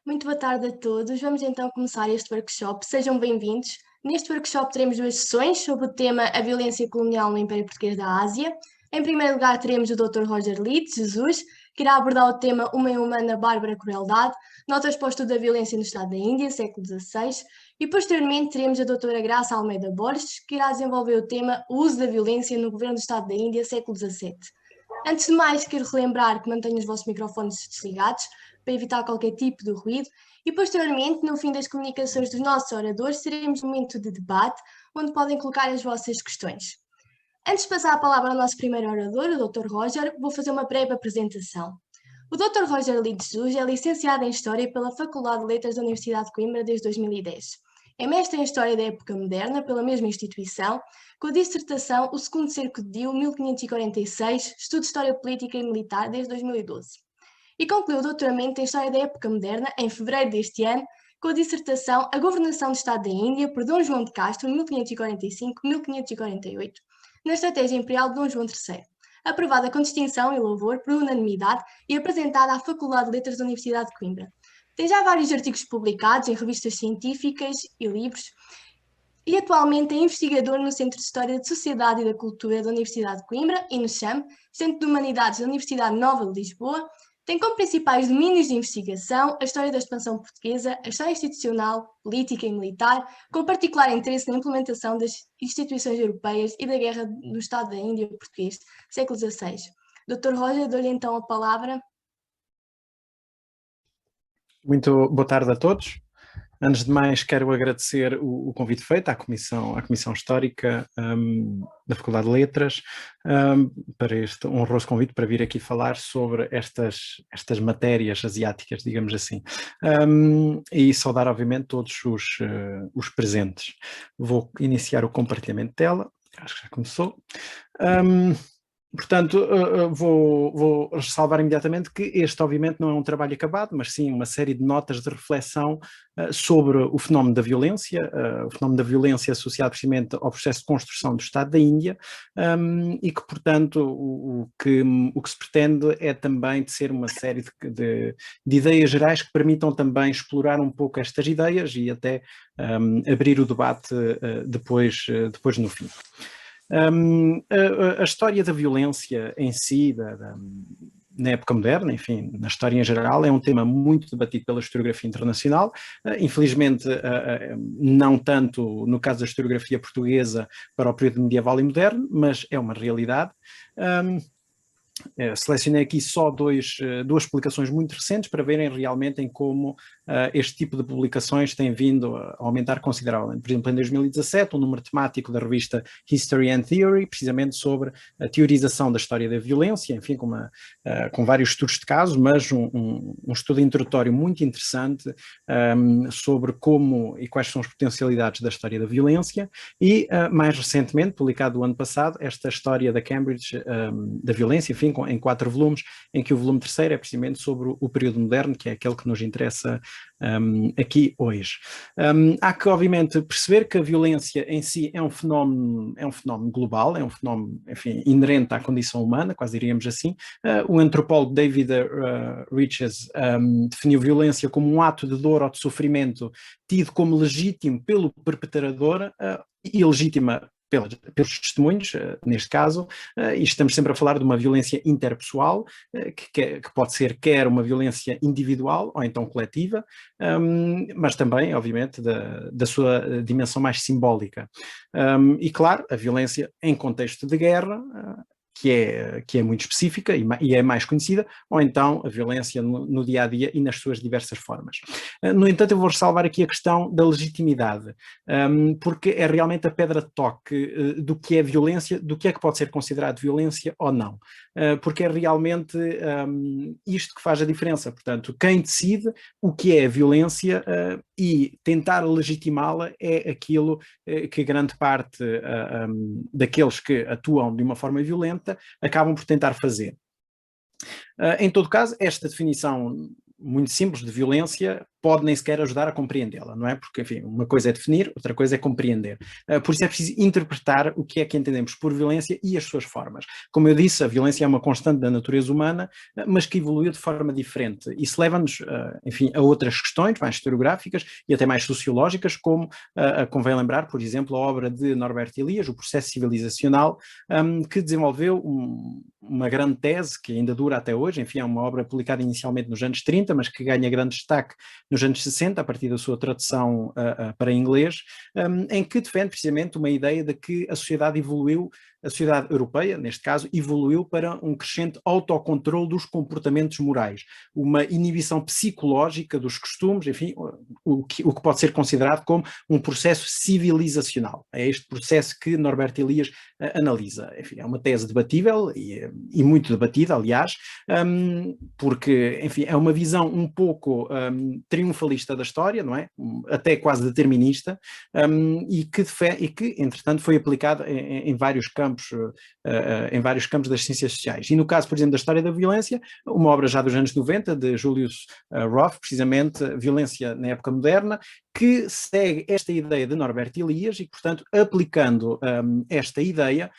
Muito boa tarde a todos. Vamos então começar este workshop. Sejam bem-vindos. Neste workshop teremos duas sessões sobre o tema A Violência Colonial no Império Português da Ásia. Em primeiro lugar teremos o Dr. Roger Leeds, Jesus, que irá abordar o tema Uma Humana Bárbara Crueldade, notas para o estudo da violência no Estado da Índia, século XVI. E posteriormente teremos a Dra. Graça Almeida Borges, que irá desenvolver o tema O Uso da Violência no Governo do Estado da Índia, século XVII. Antes de mais, quero relembrar que mantenham os vossos microfones desligados para evitar qualquer tipo de ruído e, posteriormente, no fim das comunicações dos nossos oradores, teremos um momento de debate onde podem colocar as vossas questões. Antes de passar a palavra ao nosso primeiro orador, o Dr. Roger, vou fazer uma breve apresentação. O Dr. Roger Leeds Jesus é licenciado em História pela Faculdade de Letras da Universidade de Coimbra desde 2010. É mestre em História da Época Moderna pela mesma instituição, com a dissertação O Segundo Cerco de Dio, 1546, Estudo de História Política e Militar desde 2012. E concluiu o doutoramento em História da Época Moderna em fevereiro deste ano, com a dissertação A Governação do Estado da Índia por Dom João de Castro, 1545-1548, na Estratégia Imperial de Dom João III, aprovada com distinção e louvor por unanimidade e apresentada à Faculdade de Letras da Universidade de Coimbra. Tem já vários artigos publicados em revistas científicas e livros, e atualmente é investigador no Centro de História de Sociedade e da Cultura da Universidade de Coimbra e no CHAM, Centro de Humanidades da Universidade Nova de Lisboa. Tem como principais domínios de investigação a história da expansão portuguesa, a história institucional, política e militar, com particular interesse na implementação das instituições europeias e da guerra no Estado da Índia português, século XVI. Dr. Roger, dou-lhe então a palavra. Muito boa tarde a todos. Antes de mais, quero agradecer o convite feito à Comissão Histórica da Faculdade de Letras para este honroso convite para vir aqui falar sobre estas matérias asiáticas, digamos assim. E saudar, obviamente, todos os presentes. Vou iniciar o compartilhamento de tela, acho que já começou. Portanto, vou ressalvar imediatamente que este, obviamente, não é um trabalho acabado, mas sim uma série de notas de reflexão sobre o fenómeno da violência, associado precisamente ao processo de construção do Estado da Índia, e que, portanto, o que se pretende é também de ser uma série de ideias gerais que permitam também explorar um pouco estas ideias e até abrir o debate depois no fim. A história da violência em si, na época moderna, enfim, na história em geral, é um tema muito debatido pela historiografia internacional. Infelizmente, não tanto no caso da historiografia portuguesa para o período medieval e moderno, mas é uma realidade. Selecionei aqui só duas publicações muito recentes para verem realmente em como este tipo de publicações tem vindo a aumentar consideravelmente. Por exemplo, em 2017, um número temático da revista History and Theory, precisamente sobre a teorização da história da violência, enfim, com vários estudos de casos, mas um estudo introdutório muito interessante sobre como e quais são as potencialidades da história da violência, e mais recentemente, publicado o ano passado, esta história da Cambridge da violência, enfim, em 4 volumes, em que o volume terceiro é precisamente sobre o período moderno, que é aquele que nos interessa aqui hoje. Há que, obviamente, perceber que a violência em si é um fenómeno global, é um fenómeno, enfim, inerente à condição humana, quase diríamos assim. O antropólogo David Riches definiu violência como um ato de dor ou de sofrimento tido como legítimo pelo perpetrador e ilegítima pelos testemunhos, neste caso, e estamos sempre a falar de uma violência interpessoal, que pode ser quer uma violência individual ou então coletiva, mas também, obviamente, da sua dimensão mais simbólica. E, claro, a violência em contexto de guerra, que é muito específica e é mais conhecida, ou então a violência no dia-a-dia e nas suas diversas formas. No entanto, eu vou ressalvar aqui a questão da legitimidade, porque é realmente a pedra de toque do que é violência, do que é que pode ser considerado violência ou não, porque é realmente isto que faz a diferença. Portanto, quem decide o que é a violência e tentar legitimá-la é aquilo que grande parte daqueles que atuam de uma forma violenta acabam por tentar fazer. Em todo caso, esta definição muito simples de violência pode nem sequer ajudar a compreendê-la, não é? Porque, enfim, uma coisa é definir, outra coisa é compreender. Por isso é preciso interpretar o que é que entendemos por violência e as suas formas. Como eu disse, a violência é uma constante da natureza humana, mas que evoluiu de forma diferente. Isso leva-nos, enfim, a outras questões mais historiográficas e até mais sociológicas, como convém lembrar, por exemplo, a obra de Norbert Elias, O Processo Civilizacional, que desenvolveu uma grande tese que ainda dura até hoje. Enfim, é uma obra publicada inicialmente nos anos 30, mas que ganha grande destaque nos anos 60, a partir da sua tradução para inglês, em que defende precisamente uma ideia de que a sociedade evoluiu, a sociedade europeia, neste caso, evoluiu para um crescente autocontrole dos comportamentos morais, uma inibição psicológica dos costumes, enfim, o que pode ser considerado como um processo civilizacional. É este processo que Norbert Elias analisa. Enfim, é uma tese debatível e muito debatida, aliás, porque, enfim, é uma visão um pouco triunfalista da história, não é? Até quase determinista, e que, entretanto, foi aplicada em vários campos das ciências sociais. E no caso, por exemplo, da história da violência, uma obra já dos anos 90, de Julius Roth, precisamente, Violência na Época Moderna, que segue esta ideia de Norbert Elias e, portanto, aplicando esta ideia,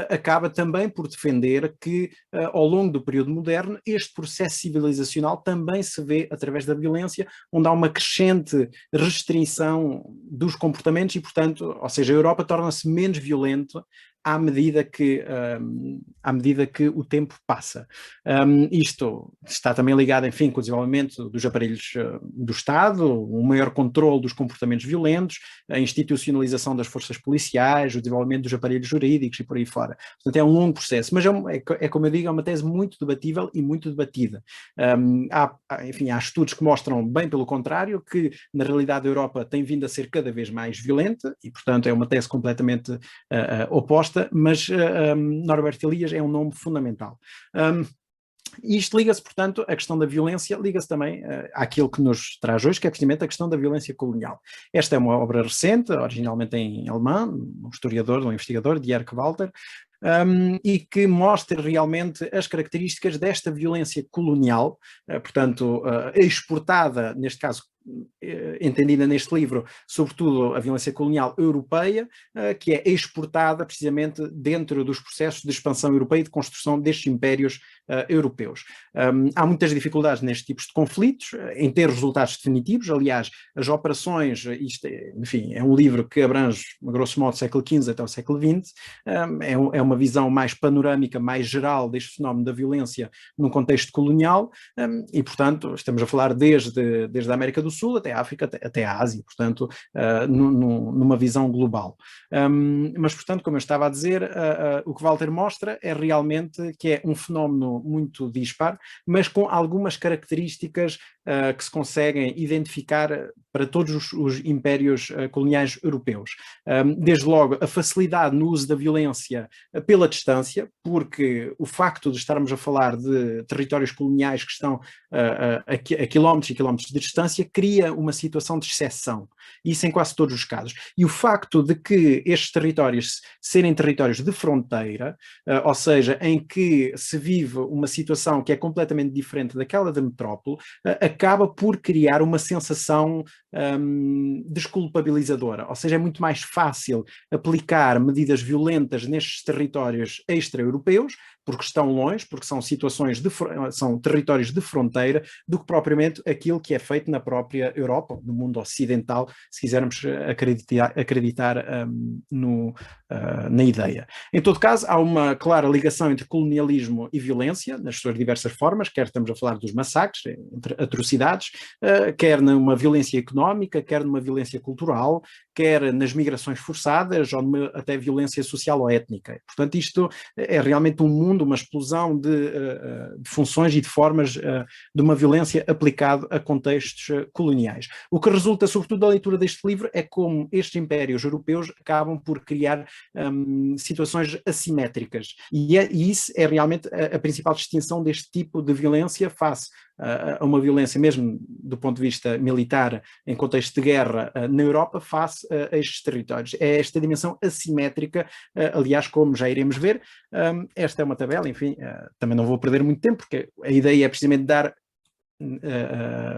acaba também por defender que, ao longo do período moderno, este processo civilizacional também se vê através da violência, onde há uma crescente restrição dos comportamentos e, portanto, ou seja, a Europa torna-se menos violenta à medida que o tempo passa. Isto está também ligado, enfim, com o desenvolvimento dos aparelhos do Estado, um maior controle dos comportamentos violentos, a institucionalização das forças policiais, o desenvolvimento dos aparelhos jurídicos e por aí fora. Portanto, é um longo processo, mas como eu digo, é uma tese muito debatível e muito debatida. Enfim, há estudos que mostram bem pelo contrário, que na realidade a Europa tem vindo a ser cada vez mais violenta e, portanto, é uma tese completamente oposta, mas Norbert Elias é um nome fundamental. E isto liga-se, portanto, a questão da violência, liga-se também àquilo que nos traz hoje, que é precisamente a questão da violência colonial. Esta é uma obra recente, originalmente em alemão, um historiador, um investigador, Dirk Walter, e que mostra realmente as características desta violência colonial, portanto, exportada, neste caso, entendida neste livro, sobretudo a violência colonial europeia, que é exportada precisamente dentro dos processos de expansão europeia e de construção destes impérios europeus. Há muitas dificuldades nestes tipos de conflitos, em ter resultados definitivos. Aliás, as operações, enfim, é um livro que abrange, grosso modo, do século XV até o século XX, é uma visão mais panorâmica, mais geral deste fenómeno da violência num contexto colonial, e, portanto, estamos a falar desde a América do Sul até a África, até a Ásia, portanto, numa visão global. Mas, portanto, como eu estava a dizer, o que Walter mostra é realmente que é um fenómeno muito dispar, mas com algumas características que se conseguem identificar para todos os impérios coloniais europeus. Desde logo, a facilidade no uso da violência pela distância, porque o facto de estarmos a falar de territórios coloniais que estão a quilómetros e quilómetros de distância cria uma situação de exceção, isso em quase todos os casos. E o facto de que estes territórios serem territórios de fronteira, ou seja, em que se vive uma situação que é completamente diferente daquela da metrópole, acaba por criar uma sensação desculpabilizadora, ou seja, é muito mais fácil aplicar medidas violentas nestes territórios extra-europeus, porque estão longe, porque são são territórios de fronteira, do que propriamente aquilo que é feito na própria Europa, no mundo ocidental, se quisermos acreditar na ideia. Em todo caso, há uma clara ligação entre colonialismo e violência, nas suas diversas formas, quer estamos a falar dos massacres, entre atrocidades, quer numa violência económica, quer numa violência cultural, quer nas migrações forçadas, ou até violência social ou étnica. Portanto, isto é realmente um mundo, uma explosão de funções e de formas de uma violência aplicada a contextos coloniais. O que resulta, sobretudo, da leitura deste livro é como estes impérios europeus acabam por criar situações assimétricas. E isso é realmente a principal distinção deste tipo de violência face a uma violência mesmo do ponto de vista militar em contexto de guerra na Europa face a estes territórios. É esta dimensão assimétrica, aliás, como já iremos ver. Esta é uma tabela, enfim, também não vou perder muito tempo, porque a ideia é precisamente dar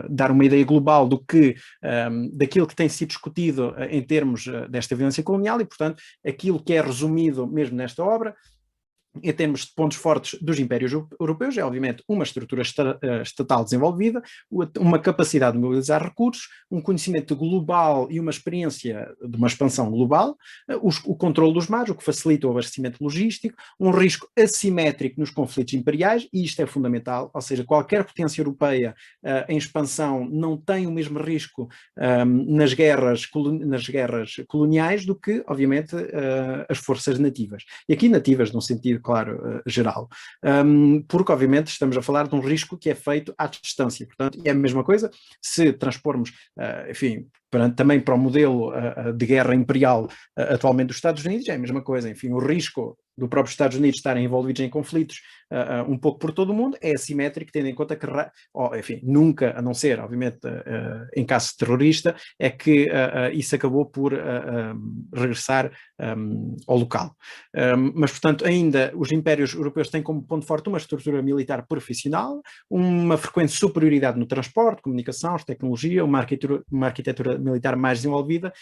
dar uma ideia global daquilo que tem sido discutido em termos desta violência colonial e, portanto, aquilo que é resumido mesmo nesta obra, em termos de pontos fortes dos impérios europeus, é obviamente uma estrutura estatal desenvolvida, uma capacidade de mobilizar recursos, um conhecimento global e uma experiência de uma expansão global, o controle dos mares, o que facilita o abastecimento logístico, um risco assimétrico nos conflitos imperiais, e isto é fundamental, ou seja, qualquer potência europeia em expansão não tem o mesmo risco nas guerras coloniais do que, obviamente, as forças nativas. E aqui nativas num sentido, claro, geral. Porque, obviamente, estamos a falar de um risco que é feito à distância. Portanto, é a mesma coisa se transpormos, enfim, também para o modelo de guerra imperial atualmente dos Estados Unidos, é a mesma coisa. Enfim, o risco do próprio Estados Unidos estarem envolvidos em conflitos um pouco por todo o mundo é assimétrico, tendo em conta que, enfim, nunca, a não ser, obviamente, em caso terrorista, é que isso acabou por regressar ao local. Mas, portanto, ainda os impérios europeus têm como ponto forte uma estrutura militar profissional, uma frequente superioridade no transporte, comunicações, tecnologia, uma arquitetura militar mais desenvolvida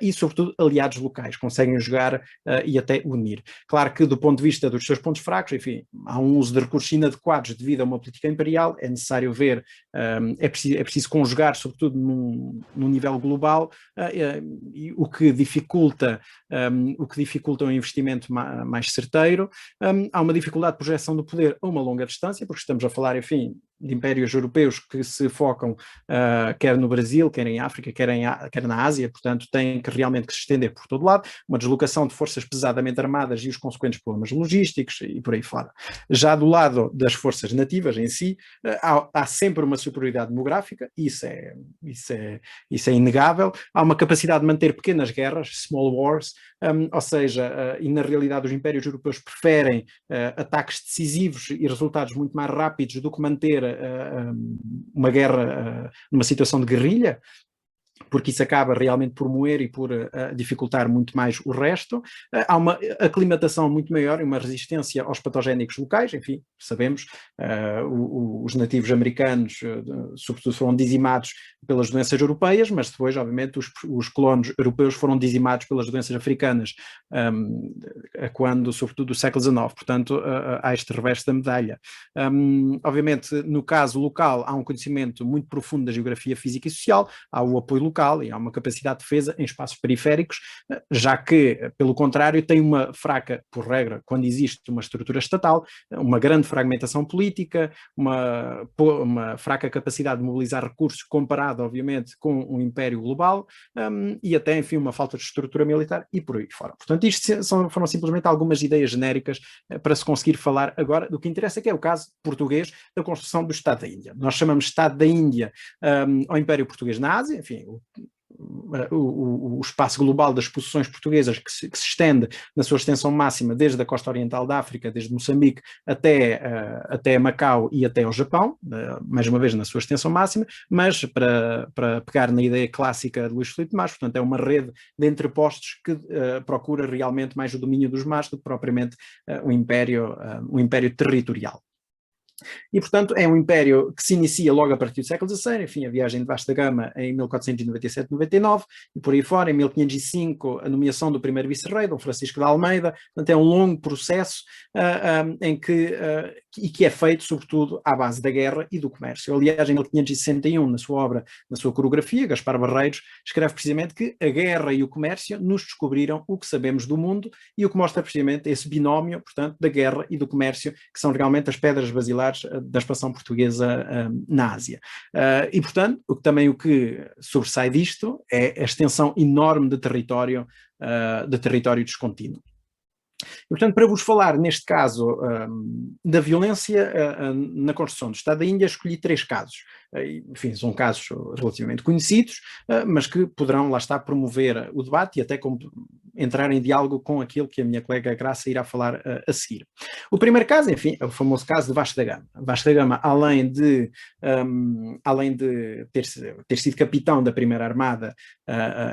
e, sobretudo, aliados locais, conseguem jogar e até unir. Claro que, do ponto de vista dos seus pontos fracos, enfim, há um uso de recursos inadequados devido a uma política imperial, é necessário ver, é preciso conjugar, sobretudo num nível global, o que dificulta um investimento mais certeiro. Há uma dificuldade de projeção do poder a uma longa distância, porque estamos a falar, enfim, de impérios europeus que se focam quer no Brasil, quer em África, quer na Ásia, portanto têm que realmente se estender por todo lado, uma deslocação de forças pesadamente armadas e os consequentes problemas logísticos e por aí fora. Já do lado das forças nativas em si, há sempre uma superioridade demográfica, isso é inegável, há uma capacidade de manter pequenas guerras, small wars, ou seja, e na realidade os impérios europeus preferem ataques decisivos e resultados muito mais rápidos do que manter uma guerra numa situação de guerrilha, porque isso acaba realmente por moer e por dificultar muito mais o resto. Há uma aclimatação muito maior e uma resistência aos patogénicos locais, enfim, sabemos, os nativos americanos, sobretudo, foram dizimados pelas doenças europeias, mas depois, obviamente, os colonos europeus foram dizimados pelas doenças africanas, sobretudo, do século XIX. Portanto, há este reverso da medalha. Obviamente, no caso local, há um conhecimento muito profundo da geografia física e social, há o apoio local e há uma capacidade de defesa em espaços periféricos, já que, pelo contrário, tem uma fraca, por regra, quando existe uma estrutura estatal, uma grande fragmentação política, uma fraca capacidade de mobilizar recursos comparado, obviamente, com um império global e até, enfim, uma falta de estrutura militar e por aí fora. Portanto, isto foram simplesmente algumas ideias genéricas para se conseguir falar agora do que interessa, que é o caso português da construção do Estado da Índia. Nós chamamos Estado da Índia ao Império Português na Ásia, enfim, o espaço global das posições portuguesas que se estende na sua extensão máxima desde a costa oriental da África, desde Moçambique até Macau e até ao Japão, mais uma vez na sua extensão máxima, mas para pegar na ideia clássica de Luís Filipe de Matos, portanto é uma rede de entrepostos que procura realmente mais o domínio dos mares do que propriamente um império territorial. E, portanto, é um império que se inicia logo a partir do século XVI, enfim, a viagem de Vasco da Gama em 1497-99, e por aí fora, em 1505, a nomeação do primeiro vice-rei, Dom Francisco de Almeida. Portanto, é um longo processo e que é feito, sobretudo, à base da guerra e do comércio. Aliás, em 1561, na sua obra, na sua coreografia, Gaspar Barreiros escreve precisamente que a guerra e o comércio nos descobriram o que sabemos do mundo, e o que mostra precisamente esse binómio, portanto, da guerra e do comércio, que são realmente as pedras basilares da expansão portuguesa na Ásia. E, portanto, o que sobressai disto é a extensão enorme de território descontínuo. E, portanto, para vos falar, neste caso, da violência na construção do Estado da Índia, escolhi 3 casos. Enfim, são casos relativamente conhecidos, mas que poderão, lá está, promover o debate e até entrar em diálogo com aquilo que a minha colega Graça irá falar a seguir. O primeiro caso, enfim, é o famoso caso de Vasco da Gama. Vasco da Gama, além de ter sido capitão da Primeira Armada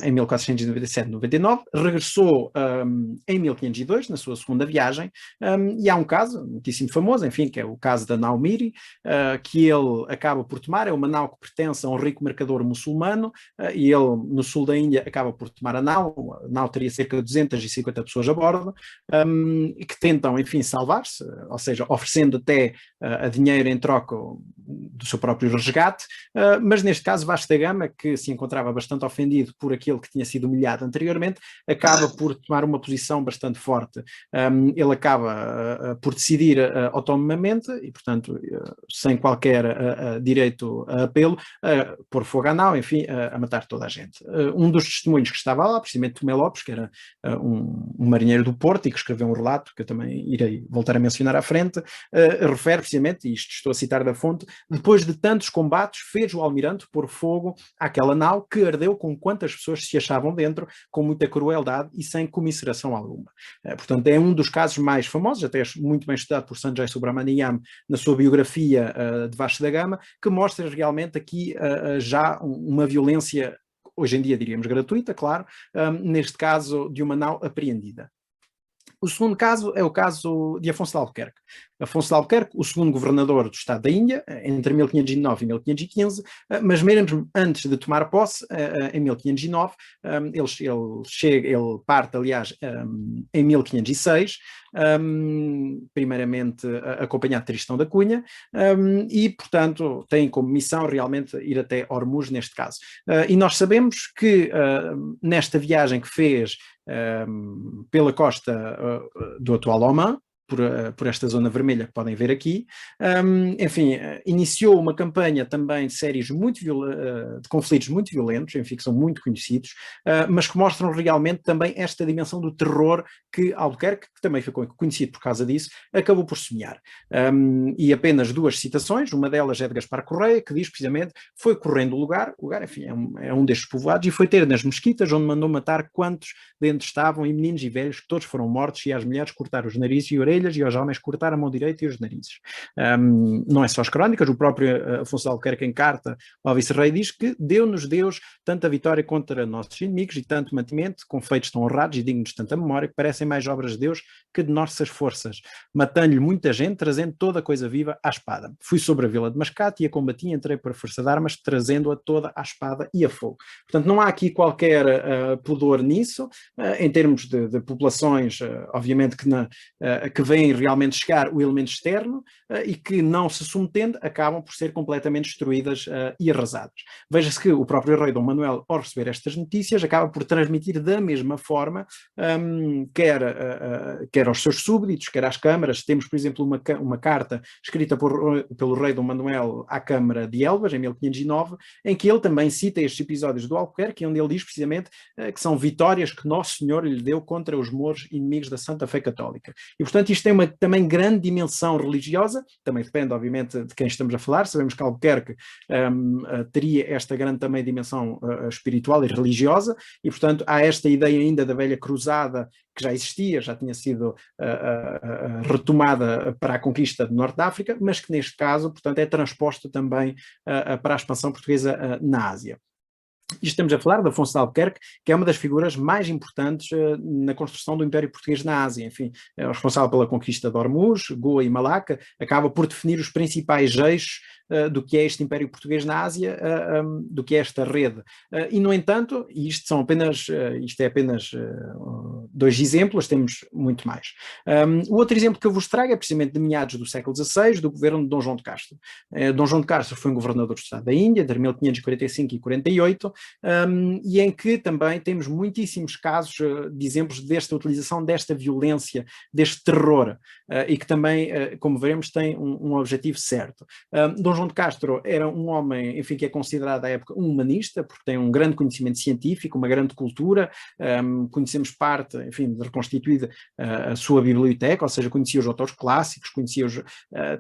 em 1497-99, regressou em 1502, na sua segunda viagem, e há um caso muitíssimo famoso, enfim, que é o caso da nau Miri, que ele acaba por tomar. É uma nau que pertence a um rico mercador muçulmano, e ele, no sul da Índia, acaba por tomar a nau teria cerca de 250 pessoas a bordo, e que tentam, enfim, salvar-se, ou seja, oferecendo até a dinheiro em troca do seu próprio resgate, mas neste caso Vasco da Gama, que se encontrava bastante ofendido por aquele que tinha sido humilhado anteriormente, acaba por tomar uma posição bastante forte. Ele acaba por decidir autonomamente e, portanto, sem qualquer direito a apelo, pôr fogo à nau, enfim, a matar toda a gente. Um dos testemunhos que estava lá, precisamente Tomé Lopes, que era um marinheiro do Porto e que escreveu um relato, que eu também irei voltar a mencionar à frente, refere precisamente, e isto estou a citar da fonte: depois de tantos combates, fez o almirante pôr fogo àquela nau, que ardeu com quantas pessoas se achavam dentro, com muita crueldade e sem comiseração alguma. Portanto, é um dos casos mais famosos, até muito bem estudado por Sanjay Subramaniam na sua biografia de Vasco da Gama, que mostra realmente aqui já uma violência, hoje em dia diríamos gratuita, claro, neste caso de uma nau apreendida. O segundo caso é o caso de Afonso de Albuquerque. Afonso de Albuquerque, o segundo governador do Estado da Índia, entre 1509 e 1515, mas mesmo antes de tomar posse, em 1509, ele parte, aliás, em 1506, primeiramente acompanhado de Tristão da Cunha, e, portanto, tem como missão realmente ir até Hormuz, neste caso. E nós sabemos que nesta viagem que fez pela costa do atual Omã, por esta zona vermelha que podem ver aqui, enfim, iniciou uma campanha também de séries de conflitos muito violentos, enfim, que são muito conhecidos, mas que mostram realmente também esta dimensão do terror que Albuquerque, que também ficou conhecido por causa disso, acabou por sonhar. E apenas duas citações, uma delas é de Gaspar Correia, que diz precisamente: foi correndo o lugar, enfim, é um destes povoados, e foi ter nas mesquitas, onde mandou matar quantos dentro estavam, e meninos e velhos, que todos foram mortos, e às mulheres cortar os narizes e orelhas, e aos homens cortar a mão direita e os narizes. Não é só as crónicas, o próprio Afonso de Albuquerque, em carta ao vice-rei, diz que deu-nos Deus tanta vitória contra nossos inimigos e tanto mantimento, com feitos tão honrados e dignos de tanta memória, que parecem mais obras de Deus que de nossas forças, matando-lhe muita gente, trazendo toda a coisa viva à espada. Fui sobre a vila de Mascate e a combati, entrei por força de armas, trazendo-a toda à espada e a fogo. Portanto, não há aqui qualquer pudor nisso, em termos de populações, obviamente que veem realmente chegar o elemento externo e que, não se submetendo, acabam por ser completamente destruídas e arrasadas. Veja-se que o próprio rei Dom Manuel, ao receber estas notícias, acaba por transmitir da mesma forma, quer aos seus súbditos, quer às câmaras. Temos, por exemplo, uma carta escrita pelo rei Dom Manuel à Câmara de Elvas, em 1509, em que ele também cita estes episódios do Albuquerque, onde ele diz precisamente que são vitórias que Nosso Senhor lhe deu contra os mouros inimigos da Santa Fé Católica. E, portanto, isto tem uma também grande dimensão religiosa, também depende, obviamente, de quem estamos a falar. Sabemos que Albuquerque teria esta grande também dimensão espiritual e religiosa, e, portanto, há esta ideia ainda da velha cruzada, que já existia, já tinha sido retomada para a conquista do Norte de África, mas que neste caso, portanto, é transposta também para a expansão portuguesa na Ásia. E estamos a falar de Afonso de Albuquerque, que é uma das figuras mais importantes na construção do Império Português na Ásia. Enfim, é responsável pela conquista de Hormuz, Goa e Malaca, acaba por definir os principais eixos do que é este Império Português na Ásia, do que é esta rede. E, no entanto, isto é apenas dois exemplos, temos muito mais. O outro exemplo que eu vos trago é precisamente de meados do século XVI, do governo de Dom João de Castro. Dom João de Castro foi um governador do Estado da Índia, entre 1545 e 48, e em que também temos muitíssimos casos de exemplos desta utilização, desta violência, deste terror, e que também, como veremos, tem um objetivo certo. Dom João de Castro era um homem, enfim, que é considerado à época um humanista, porque tem um grande conhecimento científico, uma grande cultura. Conhecemos parte, enfim, de reconstituída a sua biblioteca, ou seja, conhecia os autores clássicos,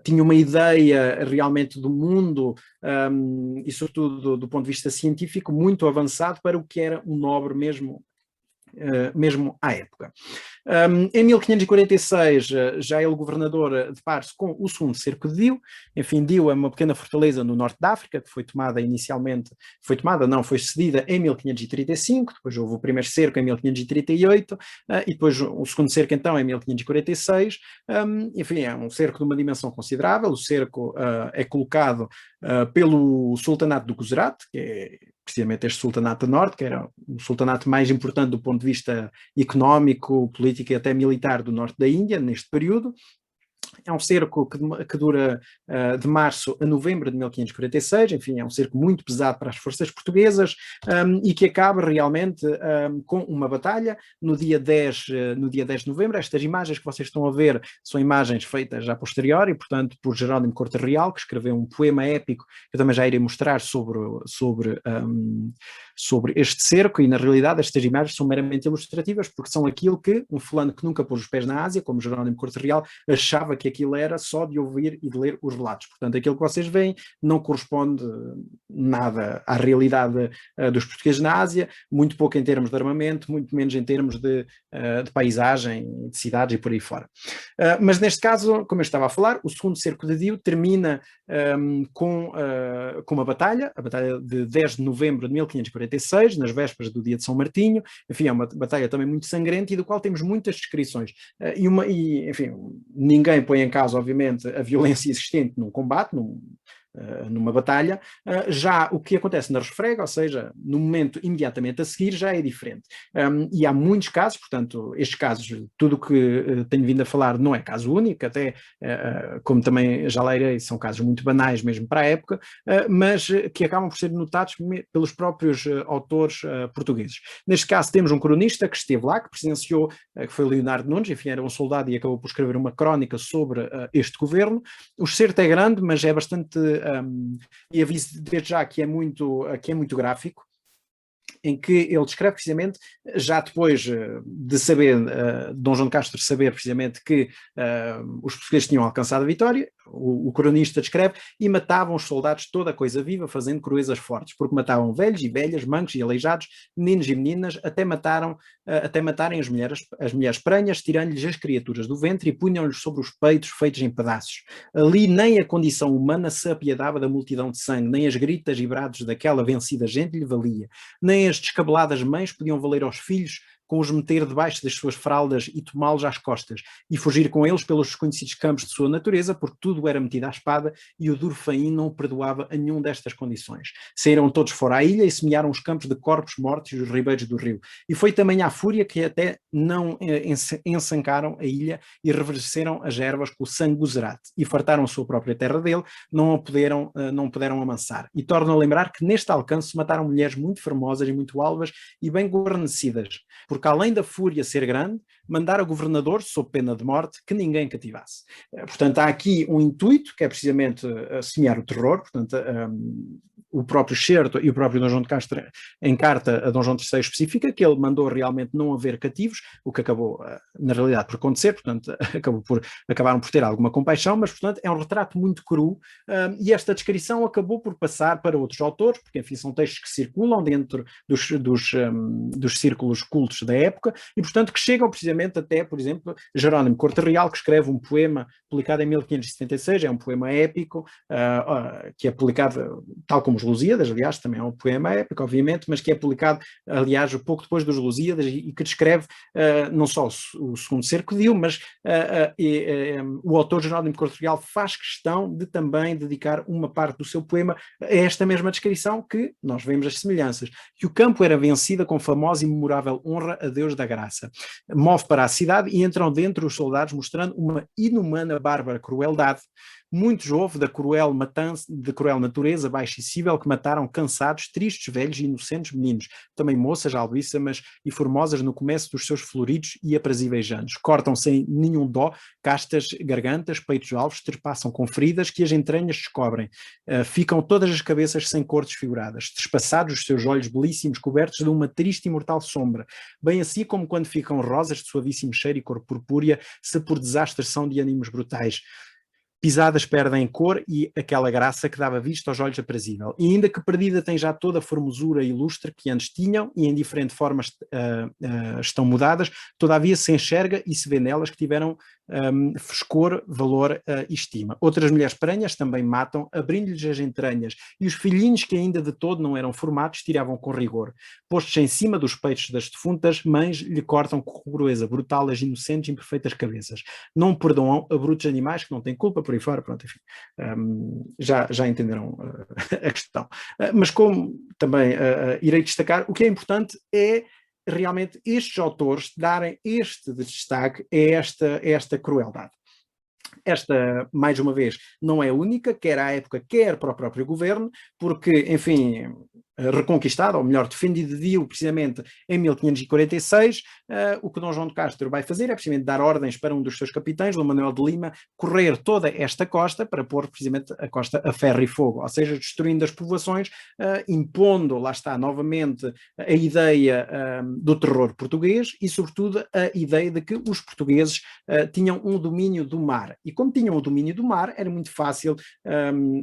tinha uma ideia realmente do mundo, e sobretudo do ponto de vista científico, muito avançado para o que era um nobre mesmo mesmo à época. Em 1546 já ele governador depara-se com o segundo cerco de Diu. Enfim, Diu é uma pequena fortaleza no norte da África que foi tomada inicialmente, foi cedida em 1535, depois houve o primeiro cerco em 1538 e depois o segundo cerco então em 1546. Enfim, é um cerco de uma dimensão considerável. O cerco é colocado pelo Sultanato do Guzarat, que é precisamente este sultanato do norte, que era o sultanato mais importante do ponto de vista económico, político e até militar do norte da Índia, neste período. É um cerco que dura de março a novembro de 1546, enfim, é um cerco muito pesado para as forças portuguesas e que acaba realmente com uma batalha no dia 10 de novembro. Estas imagens que vocês estão a ver são imagens feitas a posteriori, portanto, por Jerónimo Corte Real, que escreveu um poema épico que eu também já irei mostrar sobre este cerco, e na realidade estas imagens são meramente ilustrativas porque são aquilo que um fulano que nunca pôs os pés na Ásia, como Jerónimo Corte Real, achava que aquilo era só de ouvir e de ler os relatos. Portanto, aquilo que vocês veem não corresponde nada à realidade dos portugueses na Ásia, muito pouco em termos de armamento, muito menos em termos de paisagem, de cidades e por aí fora. Mas neste caso, como eu estava a falar, o segundo cerco de Diu termina com uma batalha, a batalha de 10 de novembro de 1546, nas vésperas do dia de São Martinho. Enfim, é uma batalha também muito sangrenta e do qual temos muitas descrições. Enfim, ninguém põe em causa, obviamente, a violência existente num combate, numa batalha. Já o que acontece na refrega, ou seja, no momento imediatamente a seguir, já é diferente. E há muitos casos, portanto, estes casos, tudo o que tenho vindo a falar não é caso único, até, como também já leirei, são casos muito banais mesmo para a época, mas que acabam por ser notados pelos próprios autores portugueses. Neste caso temos um cronista que esteve lá, que presenciou, que foi Leonardo Nunes, enfim, era um soldado e acabou por escrever uma crónica sobre este governo. O excerto é grande, mas é bastante e aviso desde já que é muito gráfico, em que ele descreve precisamente, já depois de saber, Dom João de Castro saber precisamente que os portugueses tinham alcançado a vitória, o cronista descreve, e matavam os soldados toda a coisa viva, fazendo cruezas fortes, porque matavam velhos e velhas, mancos e aleijados, meninos e meninas, até matarem as mulheres prenhas, tirando-lhes as criaturas do ventre e punham-lhes sobre os peitos feitos em pedaços. Ali nem a condição humana se apiedava da multidão de sangue, nem as gritas e brados daquela vencida gente lhe valia, nem as descabeladas mães podiam valer aos filhos com os meter debaixo das suas fraldas e tomá-los às costas, e fugir com eles pelos desconhecidos campos de sua natureza, porque tudo era metido à espada, e o duro Faim não perdoava a nenhum destas condições. Saíram todos fora à ilha e semearam os campos de corpos mortos e os ribeiros do rio. E foi também a fúria que até não ensancaram a ilha e reverderam as ervas com o sangue Guzarat, e fartaram a sua própria terra dele, não puderam amansar. E torno a lembrar que neste alcance mataram mulheres muito formosas e muito alvas e bem guarnecidas, porque além da fúria ser grande, mandar ao governador, sob pena de morte, que ninguém cativasse. Portanto, há aqui um intuito, que é precisamente semear o terror. Portanto, o próprio Xerto e o próprio Dom João de Castro, em carta a Dom João III específica, que ele mandou realmente não haver cativos, o que acabou, na realidade, por acontecer. Portanto, acabaram por ter alguma compaixão, mas, portanto, é um retrato muito cru, e esta descrição acabou por passar para outros autores, porque, enfim, são textos que circulam dentro dos círculos cultos da época, e, portanto, que chegam precisamente até, por exemplo, Jerónimo Corte Real, que escreve um poema publicado em 1576, é um poema épico, que é publicado, tal como os Lusíadas, aliás, também é um poema épico, obviamente, mas que é publicado, aliás, pouco depois dos Lusíadas, e que descreve não só o segundo cerco de Diu, mas o autor Jerónimo Corte Real faz questão de também dedicar uma parte do seu poema a esta mesma descrição, que nós vemos as semelhanças, que o campo era vencida com famosa e memorável honra a Deus da graça. Move para a cidade e entram dentro os soldados, mostrando uma inumana, bárbara crueldade. Muitos houve de cruel natureza baixa e cível, que mataram cansados, tristes, velhos e inocentes meninos, também moças, alvíssimas e formosas no começo dos seus floridos e aprazíveis anos. Cortam sem nenhum dó castas gargantas, peitos alvos, trepassam com feridas que as entranhas descobrem. Ficam todas as cabeças sem cor desfiguradas, trespassados os seus olhos belíssimos, cobertos de uma triste e mortal sombra, bem assim como quando ficam rosas de suavíssimo cheiro e cor purpúrea, se por desastres são de ânimos brutais. pisadas perdem cor e aquela graça que dava vista aos olhos aprazível. E ainda que perdida tem já toda a formosura e lustre que antes tinham, e em diferentes formas estão mudadas, todavia se enxerga e se vê nelas que tiveram frescor, valor e estima. Outras mulheres prenhas também matam, abrindo-lhes as entranhas, e os filhinhos que ainda de todo não eram formados tiravam com rigor. Postos em cima dos peitos das defuntas, mães lhe cortam com crueza brutal as inocentes e imperfeitas cabeças. Não perdoam a brutos animais que não têm culpa, por aí fora, pronto, enfim. Já entenderam a questão. Mas como também irei destacar, o que é importante é realmente estes autores darem este destaque a esta crueldade. Esta, mais uma vez, não é única, quer à época, quer para o próprio governo, porque, enfim, reconquistado, ou melhor, defendido de Dio precisamente em 1546, o que Dom João de Castro vai fazer é precisamente dar ordens para um dos seus capitães, Dom Manuel de Lima, correr toda esta costa para pôr precisamente a costa a ferro e fogo, ou seja, destruindo as povoações, impondo, lá está, novamente, a ideia do terror português e, sobretudo, a ideia de que os portugueses tinham um domínio do mar. E como tinham o domínio do mar, era muito fácil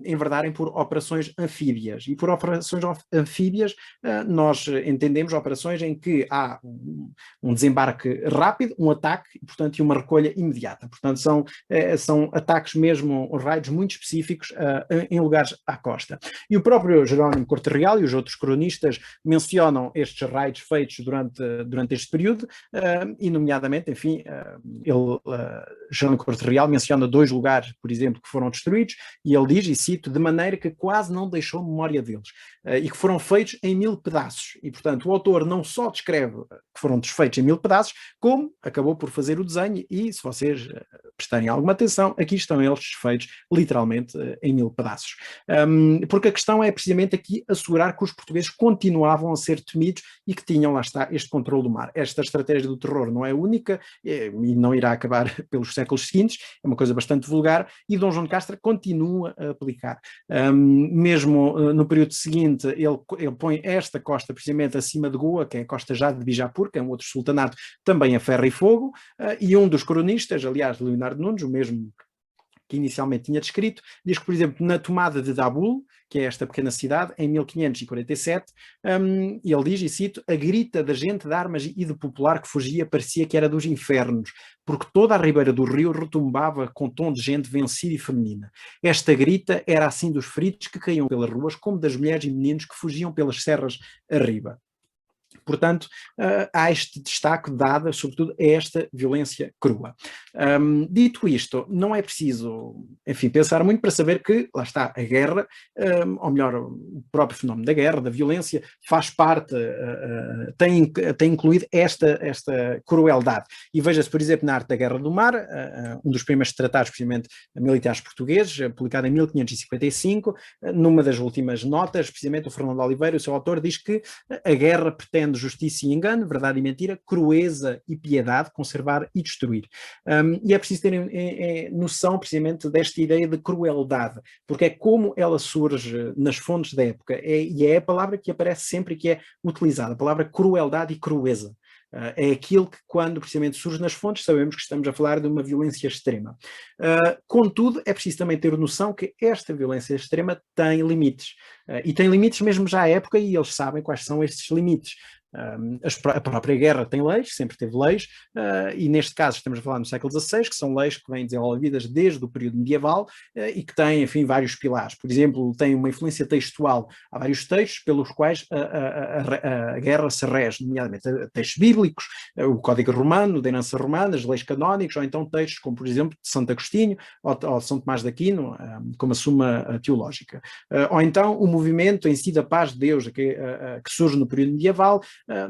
enverdarem por operações anfíbias. E por operações anfíbias, nós entendemos operações em que há um desembarque rápido, um ataque, e, portanto, e uma recolha imediata. Portanto, são ataques mesmo, raids muito específicos em lugares à costa. E o próprio Jerónimo Corte Real e os outros cronistas mencionam estes raids feitos durante este período, e nomeadamente, enfim, Jerónimo Corte Real menciona 2 lugares, por exemplo, que foram destruídos, e ele diz, e cito, de maneira que quase não deixou memória deles, e que foram feitos em 1000 pedaços. E, portanto, o autor não só descreve que foram desfeitos em 1000 pedaços, como acabou por fazer o desenho, e se vocês prestarem alguma atenção, aqui estão eles desfeitos literalmente em 1000 pedaços. Porque a questão é precisamente aqui assegurar que os portugueses continuavam a ser temidos e que tinham, lá está, este controle do mar. Esta estratégia do terror não é única e não irá acabar pelos séculos seguintes, é uma coisa bastante vulgar, e Dom João de Castro continua a aplicar. Mesmo no período seguinte, ele põe esta costa precisamente acima de Goa, que é a costa já de Bijapur, que é um outro sultanato também a ferro e fogo, e um dos cronistas, aliás, Leonardo Nunes, o mesmo que inicialmente tinha descrito, diz que, por exemplo, na tomada de Dabul, que é esta pequena cidade, em 1547, ele diz, e cito, a grita da gente de armas e do popular que fugia parecia que era dos infernos, porque toda a ribeira do rio retumbava com tom de gente vencida e feminina. Esta grita era assim dos feridos que caíam pelas ruas, como das mulheres e meninos que fugiam pelas serras arriba. Portanto, há este destaque dado, sobretudo, a esta violência crua. Dito isto, não é preciso, enfim, pensar muito para saber que, lá está, a guerra, ou melhor, o próprio fenómeno da guerra, da violência, faz parte, tem incluído esta crueldade. E veja-se, por exemplo, na Arte da Guerra do Mar, um dos primeiros tratados, precisamente, militares portugueses, publicado em 1555, numa das últimas notas, precisamente, o Fernando Oliveira, o seu autor, diz que a guerra pretende justiça e engano, verdade e mentira, crueza e piedade, conservar e destruir. E é preciso ter noção precisamente desta ideia de crueldade, porque é como ela surge nas fontes da época, e é a palavra que aparece sempre que é utilizada, a palavra crueldade e crueza. É aquilo que, quando precisamente surge nas fontes, sabemos que estamos a falar de uma violência extrema. Contudo, é preciso também ter noção que esta violência extrema tem limites. E tem limites mesmo já à época, e eles sabem quais são estes limites. A própria guerra tem leis, sempre teve leis, e neste caso estamos a falar no século XVI, que são leis que vêm desenvolvidas desde o período medieval e que têm, enfim, vários pilares. Por exemplo, tem uma influência textual. Há vários textos pelos quais a guerra se rege, nomeadamente textos bíblicos, o Código Romano, da herança romana, as leis canónicas, ou então textos como, por exemplo, de Santo Agostinho ou São Tomás de Aquino, como a Suma Teológica. Ou então o movimento em si da paz de Deus, que surge no período medieval,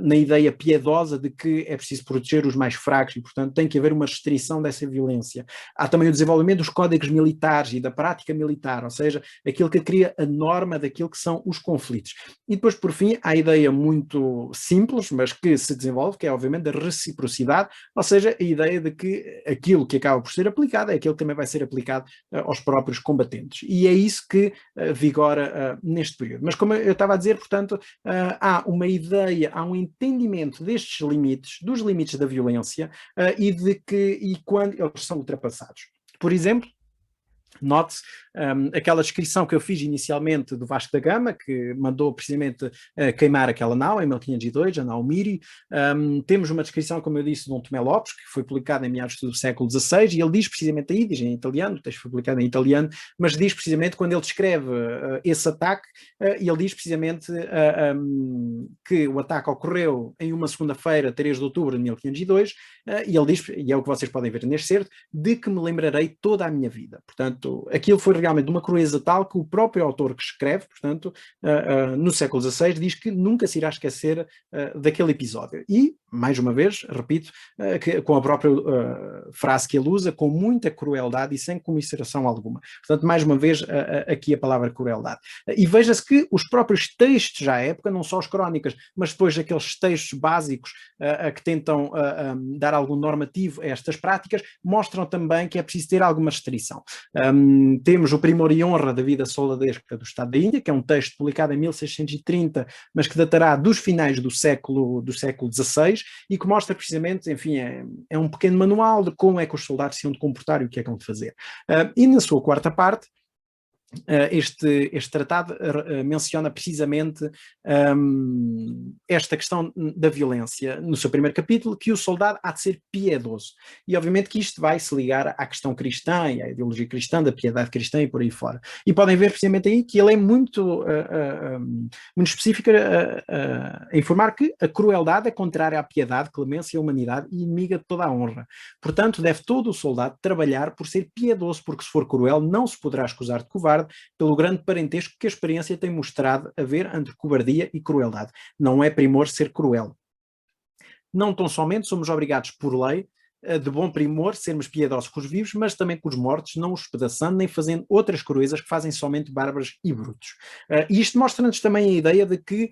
na ideia piedosa de que é preciso proteger os mais fracos e, portanto, tem que haver uma restrição dessa violência. Há também o desenvolvimento dos códigos militares e da prática militar, ou seja, aquilo que cria a norma daquilo que são os conflitos. E depois, por fim, há a ideia muito simples, mas que se desenvolve, que é, obviamente, da reciprocidade, ou seja, a ideia de que aquilo que acaba por ser aplicado é aquilo que também vai ser aplicado aos próprios combatentes. E é isso que vigora neste período. Mas, como eu estava a dizer, portanto, há uma ideia, há um entendimento destes limites, dos limites da violência, e quando eles são ultrapassados. Por exemplo, Note-se aquela descrição que eu fiz inicialmente do Vasco da Gama, que mandou precisamente queimar aquela nau em 1502, a nau Miri. Temos uma descrição, como eu disse, de Dom Tomé Lopes, que foi publicada em meados do século XVI, e ele diz precisamente aí, diz em italiano, o texto foi publicado em italiano, mas diz precisamente, quando ele descreve esse ataque, ele diz precisamente que o ataque ocorreu em uma segunda-feira, 3 de outubro de 1502, e ele diz, e é o que vocês podem ver neste certo, de que me lembrarei toda a minha vida. Portanto, aquilo foi realmente de uma crueza tal que o próprio autor que escreve, portanto, no século XVI, diz que nunca se irá esquecer daquele episódio. E, mais uma vez, repito, com a própria frase que ele usa, com muita crueldade e sem comiseração alguma. Portanto, mais uma vez, aqui a palavra crueldade. E veja-se que os próprios textos à época, não só as crónicas, mas depois aqueles textos básicos que tentam dar algum normativo a estas práticas, mostram também que é preciso ter alguma restrição. Temos o Primor e Honra da Vida Soldadesca do Estado da Índia, que é um texto publicado em 1630, mas que datará dos finais do século XVI, e que mostra precisamente, enfim, é um pequeno manual de como é que os soldados se iam de comportar e o que é que vão fazer. E na sua quarta parte, este tratado menciona precisamente esta questão da violência no seu primeiro capítulo, que o soldado há de ser piedoso, e obviamente que isto vai se ligar à questão cristã e à ideologia cristã, da piedade cristã e por aí fora, e podem ver precisamente aí que ele é muito específico a informar que a crueldade é contrária à piedade, clemência, à humanidade e inimiga de toda a honra. Portanto, deve todo o soldado trabalhar por ser piedoso, porque se for cruel não se poderá escusar de covarde, pelo grande parentesco que a experiência tem mostrado haver entre cobardia e crueldade. Não é primor ser cruel. Não tão somente somos obrigados por lei, de bom primor, sermos piedosos com os vivos, mas também com os mortos, não os espedaçando, nem fazendo outras cruezas que fazem somente bárbaros e brutos. E isto mostra-nos também a ideia de que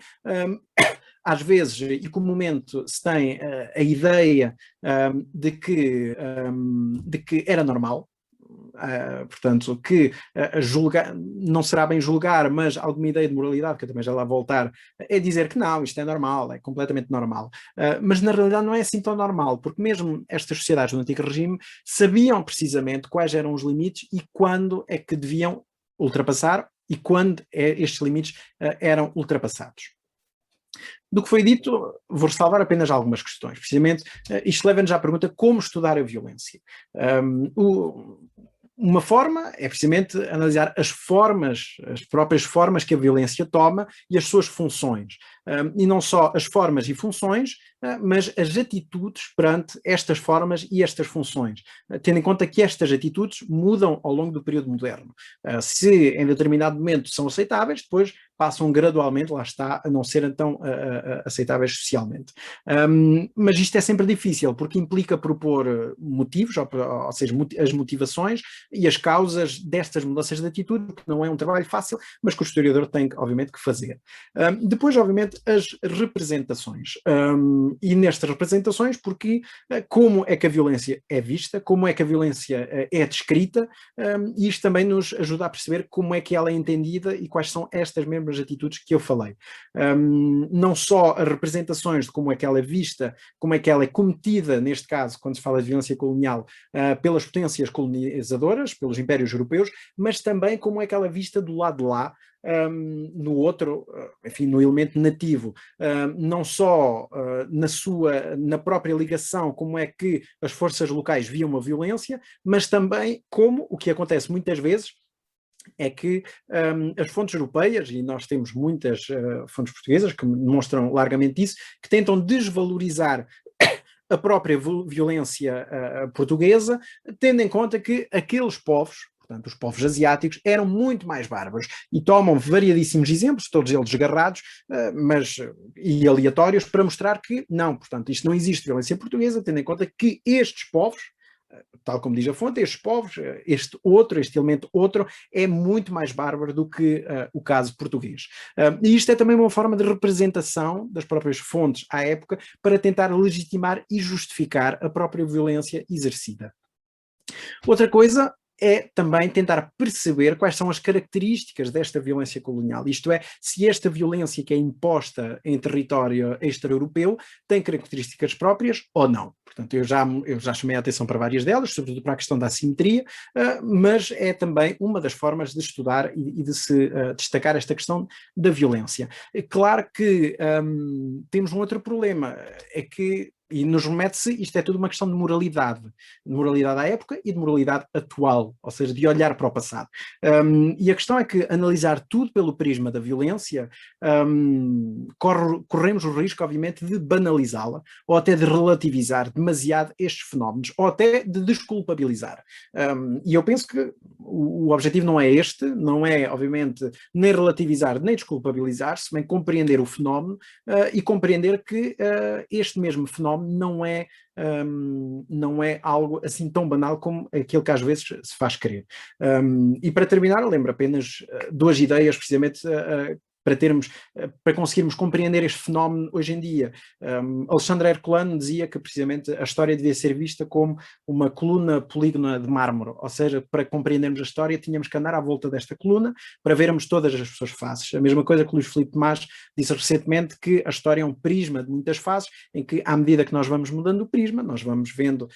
às vezes, e comumente se tem a ideia de que era normal, portanto, que julgar, não será bem julgar, mas alguma ideia de moralidade, que eu também já lá voltar, é dizer que não, isto é normal, é completamente normal. Mas na realidade não é assim tão normal, porque mesmo estas sociedades do antigo regime sabiam precisamente quais eram os limites e quando é que deviam ultrapassar e quando estes limites eram ultrapassados. Do que foi dito, vou ressalvar apenas algumas questões. Precisamente, isto leva-nos à pergunta como estudar a violência. Uma forma é precisamente analisar as próprias formas que a violência toma e as suas funções. E não só as formas e funções, mas as atitudes perante estas formas e estas funções, tendo em conta que estas atitudes mudam ao longo do período moderno. Se em determinado momento são aceitáveis, depois passam gradualmente, lá está, a não ser então aceitáveis socialmente. Mas isto é sempre difícil, porque implica propor motivos, ou seja, as motivações e as causas destas mudanças de atitude, que não é um trabalho fácil, mas que o historiador tem, obviamente, que fazer. Depois, obviamente, as representações. E nestas representações, porque como é que a violência é vista, como é que a violência é descrita, e isto também nos ajuda a perceber como é que ela é entendida e quais são estas mesmas atitudes que eu falei. Não só as representações de como é que ela é vista, como é que ela é cometida, neste caso, quando se fala de violência colonial, pelas potências colonizadoras, pelos impérios europeus, mas também como é que ela é vista do lado de lá, no outro, enfim, no elemento nativo, não só na própria ligação, como é que as forças locais viam a violência, mas também como, o que acontece muitas vezes, é que as fontes europeias, e nós temos muitas fontes portuguesas que demonstram largamente isso, que tentam desvalorizar a própria violência portuguesa, tendo em conta que aqueles povos, portanto, os povos asiáticos, eram muito mais bárbaros e tomam variadíssimos exemplos, todos eles desgarrados, e aleatórios, para mostrar que não, portanto, isto não existe violência portuguesa, tendo em conta que estes povos, tal como diz a fonte, estes povos, este elemento outro, é muito mais bárbaro do que o caso português. E isto é também uma forma de representação das próprias fontes à época para tentar legitimar e justificar a própria violência exercida. Outra coisa é também tentar perceber quais são as características desta violência colonial, isto é, se esta violência que é imposta em território extra-europeu tem características próprias ou não. Portanto, eu já chamei a atenção para várias delas, sobretudo para a questão da assimetria, mas é também uma das formas de estudar e de se destacar esta questão da violência. É claro que temos um outro problema, é que e nos remete-se, isto é tudo uma questão de moralidade à época e de moralidade atual, ou seja, de olhar para o passado. E a questão é que analisar tudo pelo prisma da violência, corremos o risco, obviamente, de banalizá-la, ou até de relativizar demasiado estes fenómenos, ou até de desculpabilizar. E eu penso que o objetivo não é este, não é, obviamente, nem relativizar, nem desculpabilizar, se bem compreender o fenómeno e compreender que este mesmo fenómeno não é algo assim tão banal como aquilo que às vezes se faz crer. E para terminar, eu lembro apenas duas ideias, precisamente, para conseguirmos compreender este fenómeno hoje em dia. Alexandre Herculano dizia que precisamente a história devia ser vista como uma coluna polígona de mármore, ou seja, para compreendermos a história tínhamos que andar à volta desta coluna para vermos todas as suas faces. A mesma coisa que Luís Filipe Tomás disse recentemente, que a história é um prisma de muitas faces, em que à medida que nós vamos mudando o prisma, nós vamos vendo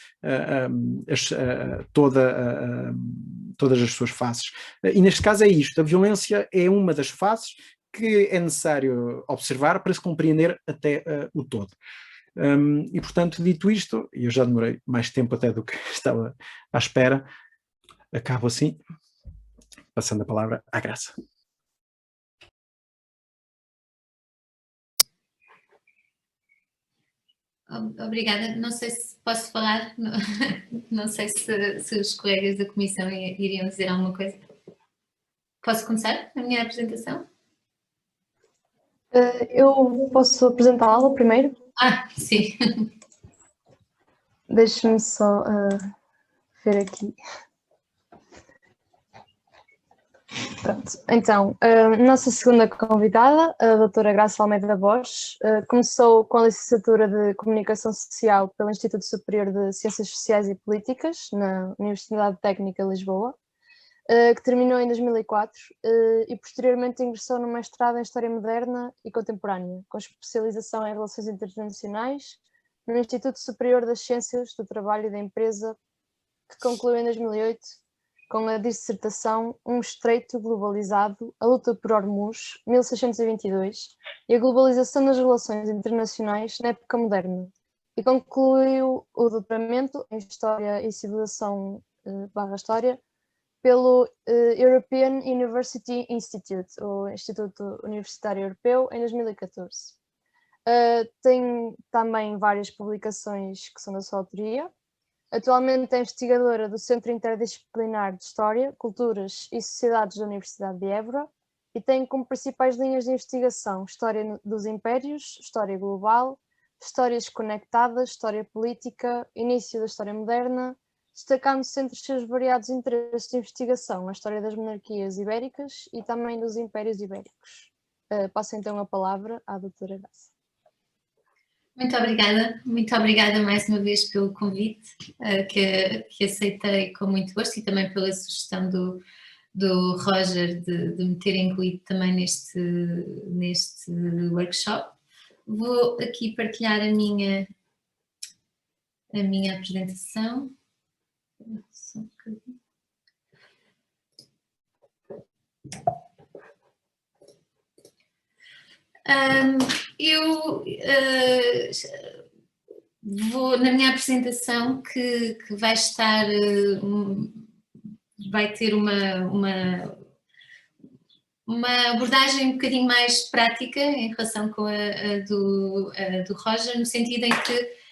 todas as suas faces. E neste caso é isto, a violência é uma das faces que é necessário observar para se compreender até o todo. E portanto, dito isto, e eu já demorei mais tempo até do que estava à espera, acabo assim, passando a palavra à Graça. Obrigada, não sei se posso falar, não sei se os colegas da comissão iriam dizer alguma coisa. Posso começar a minha apresentação? Eu posso apresentá-la primeiro? Sim. Deixe-me só ver aqui. Pronto, então, a nossa segunda convidada, a doutora Graça Almeida Borges, começou com a licenciatura de Comunicação Social pelo Instituto Superior de Ciências Sociais e Políticas, na Universidade Técnica de Lisboa, que terminou em 2004 e posteriormente ingressou no mestrado em História Moderna e Contemporânea, com especialização em Relações Internacionais, no Instituto Superior das Ciências do Trabalho e da Empresa, que concluiu em 2008 com a dissertação Um Estreito Globalizado, a luta por Hormuz, 1622, e a globalização das relações internacionais na época moderna, e concluiu o doutoramento em História e Civilização /História pelo European University Institute, o Instituto Universitário Europeu, em 2014. Tem também várias publicações que são da sua autoria. Atualmente é investigadora do Centro Interdisciplinar de História, Culturas e Sociedades da Universidade de Évora e tem como principais linhas de investigação História dos Impérios, História Global, Histórias Conectadas, História Política, Início da História Moderna, destacando-se entre os seus variados interesses de investigação a história das monarquias ibéricas e também dos impérios ibéricos. Passo então a palavra à doutora Graça. Muito obrigada mais uma vez pelo convite, que aceitei com muito gosto, e também pela sugestão do Roger de me ter incluído também neste workshop. Vou aqui partilhar a minha apresentação. Só um bocadinho. Eu vou, na minha apresentação, que vai estar, vai ter uma abordagem um bocadinho mais prática em relação com a do Roger, no sentido em que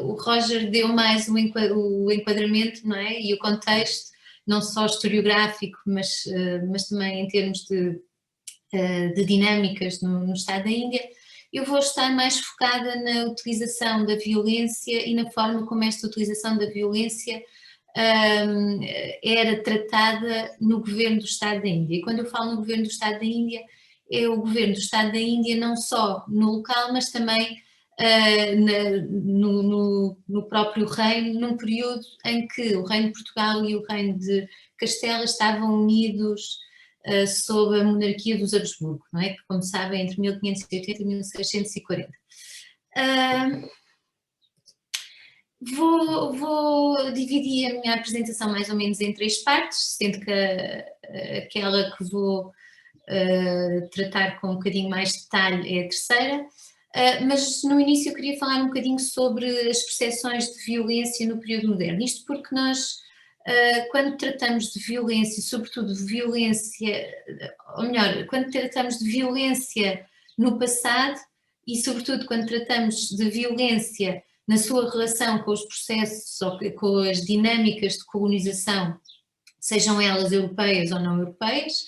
o Roger deu mais o enquadramento, não é? E o contexto, não só historiográfico, mas também em termos de dinâmicas no Estado da Índia. Eu vou estar mais focada na utilização da violência e na forma como esta utilização da violência era tratada no governo do Estado da Índia. E quando eu falo no governo do Estado da Índia, é o governo do Estado da Índia não só no local, mas também no próprio reino, num período em que o reino de Portugal e o reino de Castela estavam unidos sob a monarquia dos Habsburgo, não é? Que, como sabem, entre 1580 e 1640. Vou dividir a minha apresentação mais ou menos em 3 partes, sendo que aquela que vou tratar com um bocadinho mais de detalhe é a terceira, mas no início eu queria falar um bocadinho sobre as percepções de violência no período moderno. Isto porque nós, quando tratamos de violência, sobretudo violência, ou melhor, quando tratamos de violência no passado e sobretudo quando tratamos de violência na sua relação com os processos ou com as dinâmicas de colonização, sejam elas europeias ou não europeias,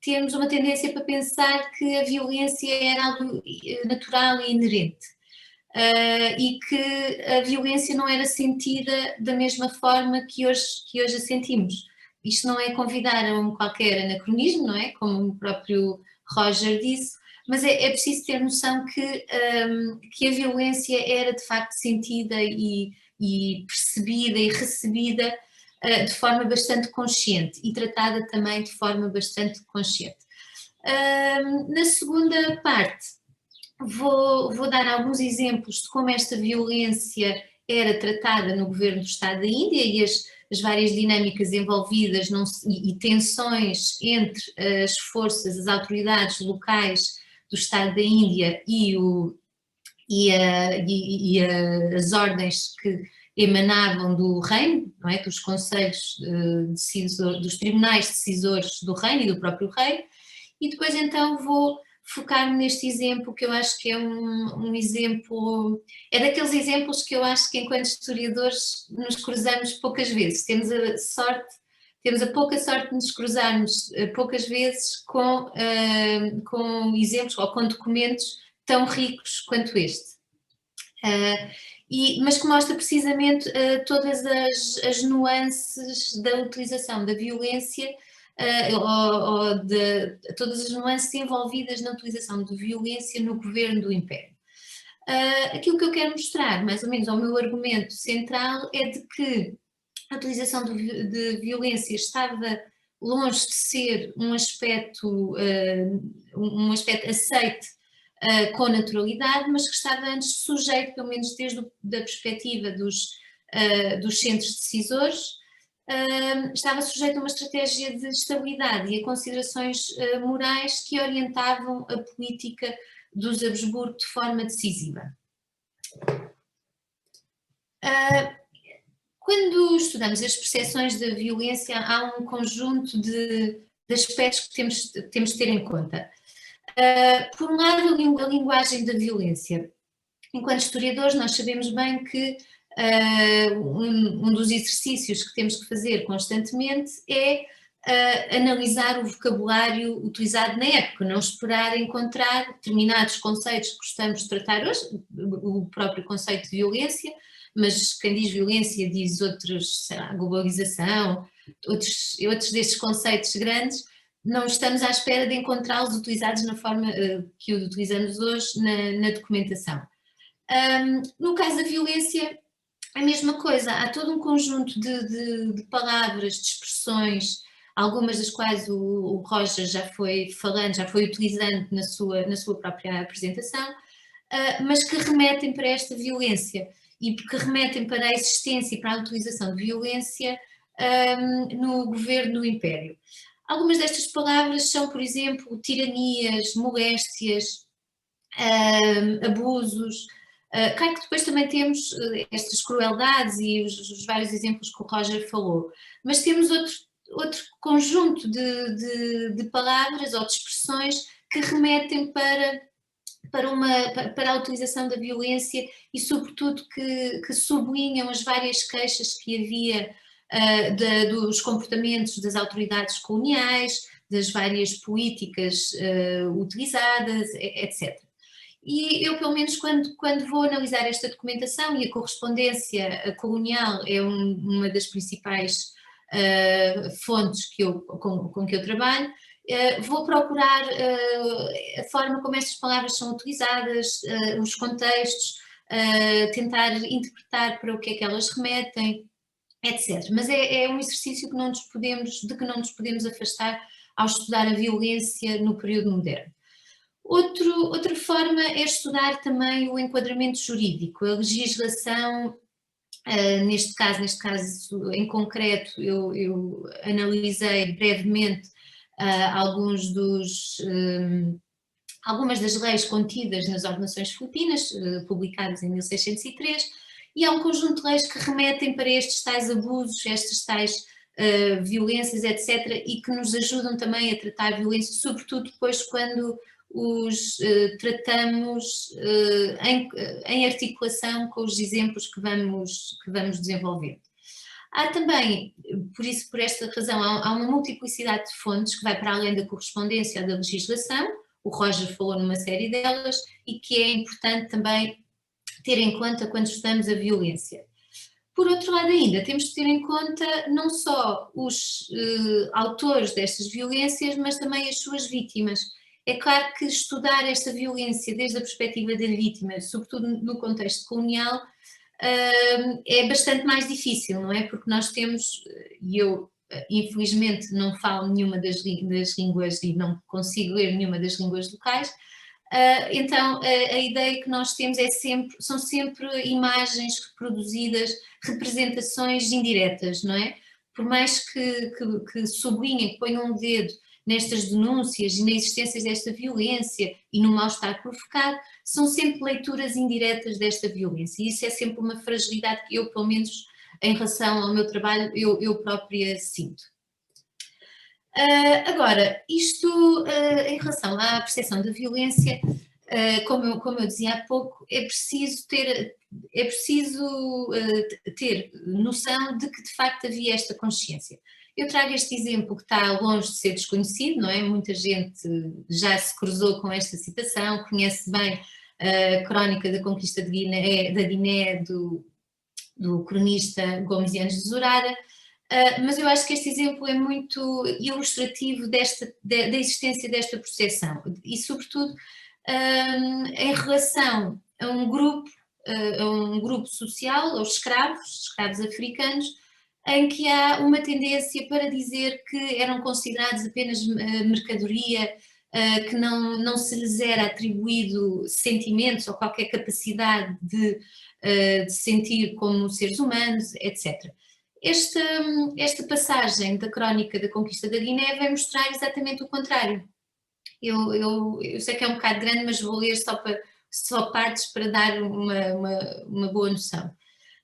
temos uma tendência para pensar que a violência era algo natural e inerente e que a violência não era sentida da mesma forma que hoje a sentimos. Isto não é convidar a um qualquer anacronismo, não é? Como o próprio Roger disse, mas é preciso ter noção que a violência era de facto sentida e percebida e recebida de forma bastante consciente e tratada também de forma bastante consciente. Na segunda parte vou dar alguns exemplos de como esta violência era tratada no governo do Estado da Índia e as várias dinâmicas envolvidas e tensões entre as forças, as autoridades locais do Estado da Índia e as ordens que emanavam do reino, não é? Dos conselhos dos tribunais decisores do reino e do próprio rei, e depois então vou focar-me neste exemplo que eu acho que é um exemplo, é daqueles exemplos que eu acho que enquanto historiadores nos cruzamos poucas vezes, temos a pouca sorte de nos cruzarmos poucas vezes com exemplos ou com documentos tão ricos quanto este. Mas que mostra precisamente todas as nuances da utilização da violência ou de todas as nuances envolvidas na utilização de violência no governo do Império. Aquilo que eu quero mostrar, mais ou menos, ao meu argumento central é de que a utilização de violência estava longe de ser um aspecto aceite com naturalidade, mas que estava antes sujeito, pelo menos desde a perspectiva dos centros decisores, estava sujeito a uma estratégia de estabilidade e a considerações morais que orientavam a política dos Habsburgo de forma decisiva. Quando estudamos as percepções da violência, há um conjunto de aspectos que temos de ter em conta. Por um lado, a linguagem da violência. Enquanto historiadores, nós sabemos bem que um dos exercícios que temos que fazer constantemente é analisar o vocabulário utilizado na época, não esperar encontrar determinados conceitos que gostamos de tratar hoje, o próprio conceito de violência, mas quem diz violência diz outros, sei lá, globalização, outros destes conceitos grandes. Não estamos à espera de encontrá-los utilizados na forma que os utilizamos hoje na documentação. No caso da violência, a mesma coisa, há todo um conjunto de palavras, de expressões, algumas das quais o Roger já foi falando, já foi utilizando na sua própria apresentação, mas que remetem para esta violência e que remetem para a existência e para a utilização de violência no governo do Império. Algumas destas palavras são, por exemplo, tiranias, moléstias, abusos. Claro que depois também temos estas crueldades e os vários exemplos que o Roger falou, mas temos outro conjunto de palavras ou de expressões que remetem para a utilização da violência e, sobretudo, que sublinham as várias queixas que havia dos comportamentos das autoridades coloniais, das várias políticas utilizadas, etc. E eu, pelo menos, quando vou analisar esta documentação, e a correspondência colonial é uma das principais fontes com que eu trabalho, Vou procurar a forma como estas palavras são utilizadas, os contextos, tentar interpretar para o que é que elas remetem, etc. Mas é um exercício de que não nos podemos afastar ao estudar a violência no período moderno. Outra forma é estudar também o enquadramento jurídico, a legislação. Neste caso em concreto, eu analisei brevemente algumas das leis contidas nas ordenações filipinas, publicadas em 1603, e há um conjunto de leis que remetem para estes tais abusos, estas tais violências, etc., e que nos ajudam também a tratar a violência, sobretudo depois quando os tratamos em articulação com os exemplos que vamos desenvolvendo. Há também, por esta razão, há uma multiplicidade de fontes que vai para além da correspondência da legislação, o Roger falou numa série delas, e que é importante também ter em conta quando estudamos a violência. Por outro lado ainda, temos de ter em conta não só os autores destas violências, mas também as suas vítimas. É claro que estudar esta violência desde a perspectiva da vítima, sobretudo no contexto colonial, é bastante mais difícil, não é? Porque nós temos, e eu infelizmente não falo nenhuma das línguas e não consigo ler nenhuma das línguas locais, então a ideia que nós temos são sempre imagens reproduzidas, representações indiretas, não é? Por mais que sublinhem, que ponham um dedo nestas denúncias e na existência desta violência e no mal-estar provocado, são sempre leituras indiretas desta violência, e isso é sempre uma fragilidade que eu, pelo menos em relação ao meu trabalho, eu própria sinto. Agora, isto em relação à percepção da violência, como eu dizia há pouco, é preciso ter noção de que de facto havia esta consciência. Eu trago este exemplo que está longe de ser desconhecido, não é? Muita gente já se cruzou com esta citação, conhece bem a crónica da conquista da Guiné do cronista Gomes Yanes de Zurara, mas eu acho que este exemplo é muito ilustrativo da existência desta percepção e, sobretudo, em relação a um grupo social, aos escravos africanos, em que há uma tendência para dizer que eram considerados apenas mercadoria, que não se lhes era atribuído sentimentos ou qualquer capacidade de sentir como seres humanos, etc. Esta passagem da crónica da conquista da Guiné vai mostrar exatamente o contrário. Eu sei que é um bocado grande, mas vou ler só partes para dar uma boa noção.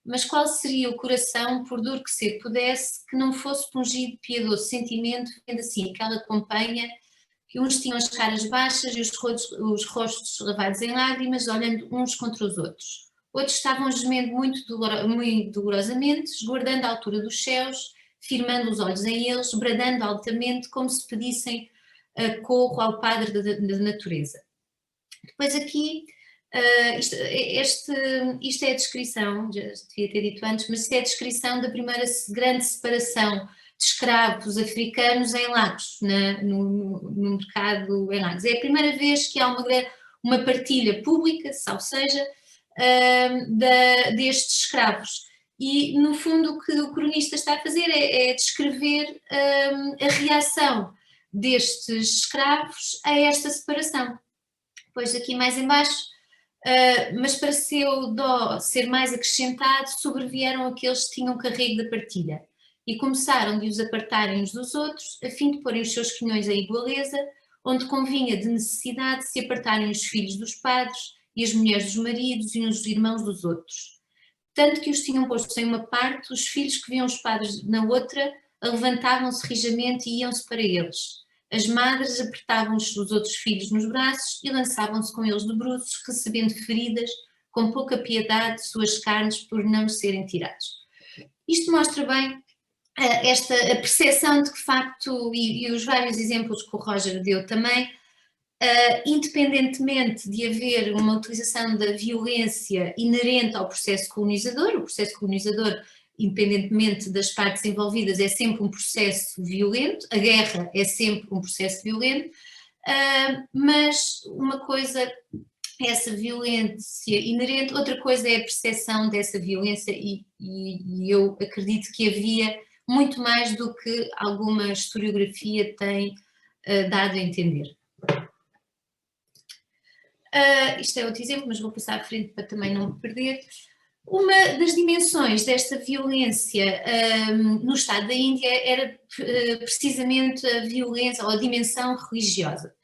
Mas qual seria o coração, por duro que ser pudesse, que não fosse pungido de piedoso sentimento, vendo assim aquela companhia, que uns tinham as caras baixas e os rostos lavados em lágrimas, olhando uns contra os outros. Outros estavam gemendo muito dolorosamente, esguardando a altura dos céus, firmando os olhos em eles, bradando altamente, como se pedissem corro ao Padre da natureza. Depois aqui, isto é a descrição, já devia ter dito antes, mas isto é a descrição da primeira grande separação de escravos africanos em Lagos, no mercado em Lagos. É a primeira vez que há uma partilha pública, ou seja, destes escravos. E, no fundo, o que o cronista está a fazer é descrever a reação destes escravos a esta separação. Depois aqui mais em baixo, mas para seu dó ser mais acrescentado, sobrevieram aqueles que tinham carrego da partilha e começaram de os apartarem uns dos outros, a fim de porem os seus quinhões em igualeza, onde convinha de necessidade se apartarem os filhos dos padres e as mulheres dos maridos e os irmãos dos outros. Tanto que os tinham postos em uma parte, os filhos que viam os padres na outra, levantavam-se rijamente e iam-se para eles. As madres apertavam os outros filhos nos braços e lançavam-se com eles de bruços, recebendo feridas, com pouca piedade, suas carnes por não lhes serem tirados. Isto mostra bem a percepção de que, de facto, e os vários exemplos que o Roger deu também, independentemente de haver uma utilização da violência inerente ao processo colonizador, o processo colonizador independentemente das partes envolvidas, é sempre um processo violento, a guerra é sempre um processo violento, mas uma coisa é essa violência inerente, outra coisa é a percepção dessa violência e eu acredito que havia muito mais do que alguma historiografia tem dado a entender. Isto é outro exemplo, mas vou passar à frente para também não me perder. Uma das dimensões desta violência no Estado da Índia era precisamente a violência ou a dimensão religiosa.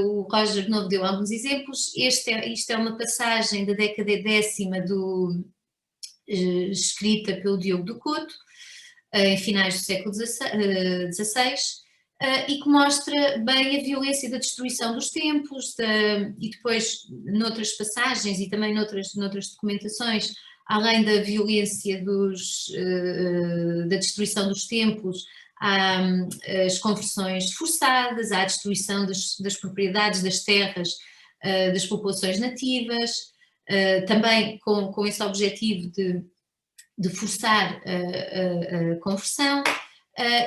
O Roger de novo deu alguns exemplos. Isto é uma passagem da década 10ª escrita pelo Diogo do Couto, em finais do século XVI, e que mostra bem a violência da destruição dos templos, e depois noutras passagens e também noutras documentações, além da violência da destruição dos templos, há as conversões forçadas, há a destruição das propriedades, das terras, das populações nativas, também com esse objetivo de forçar a conversão.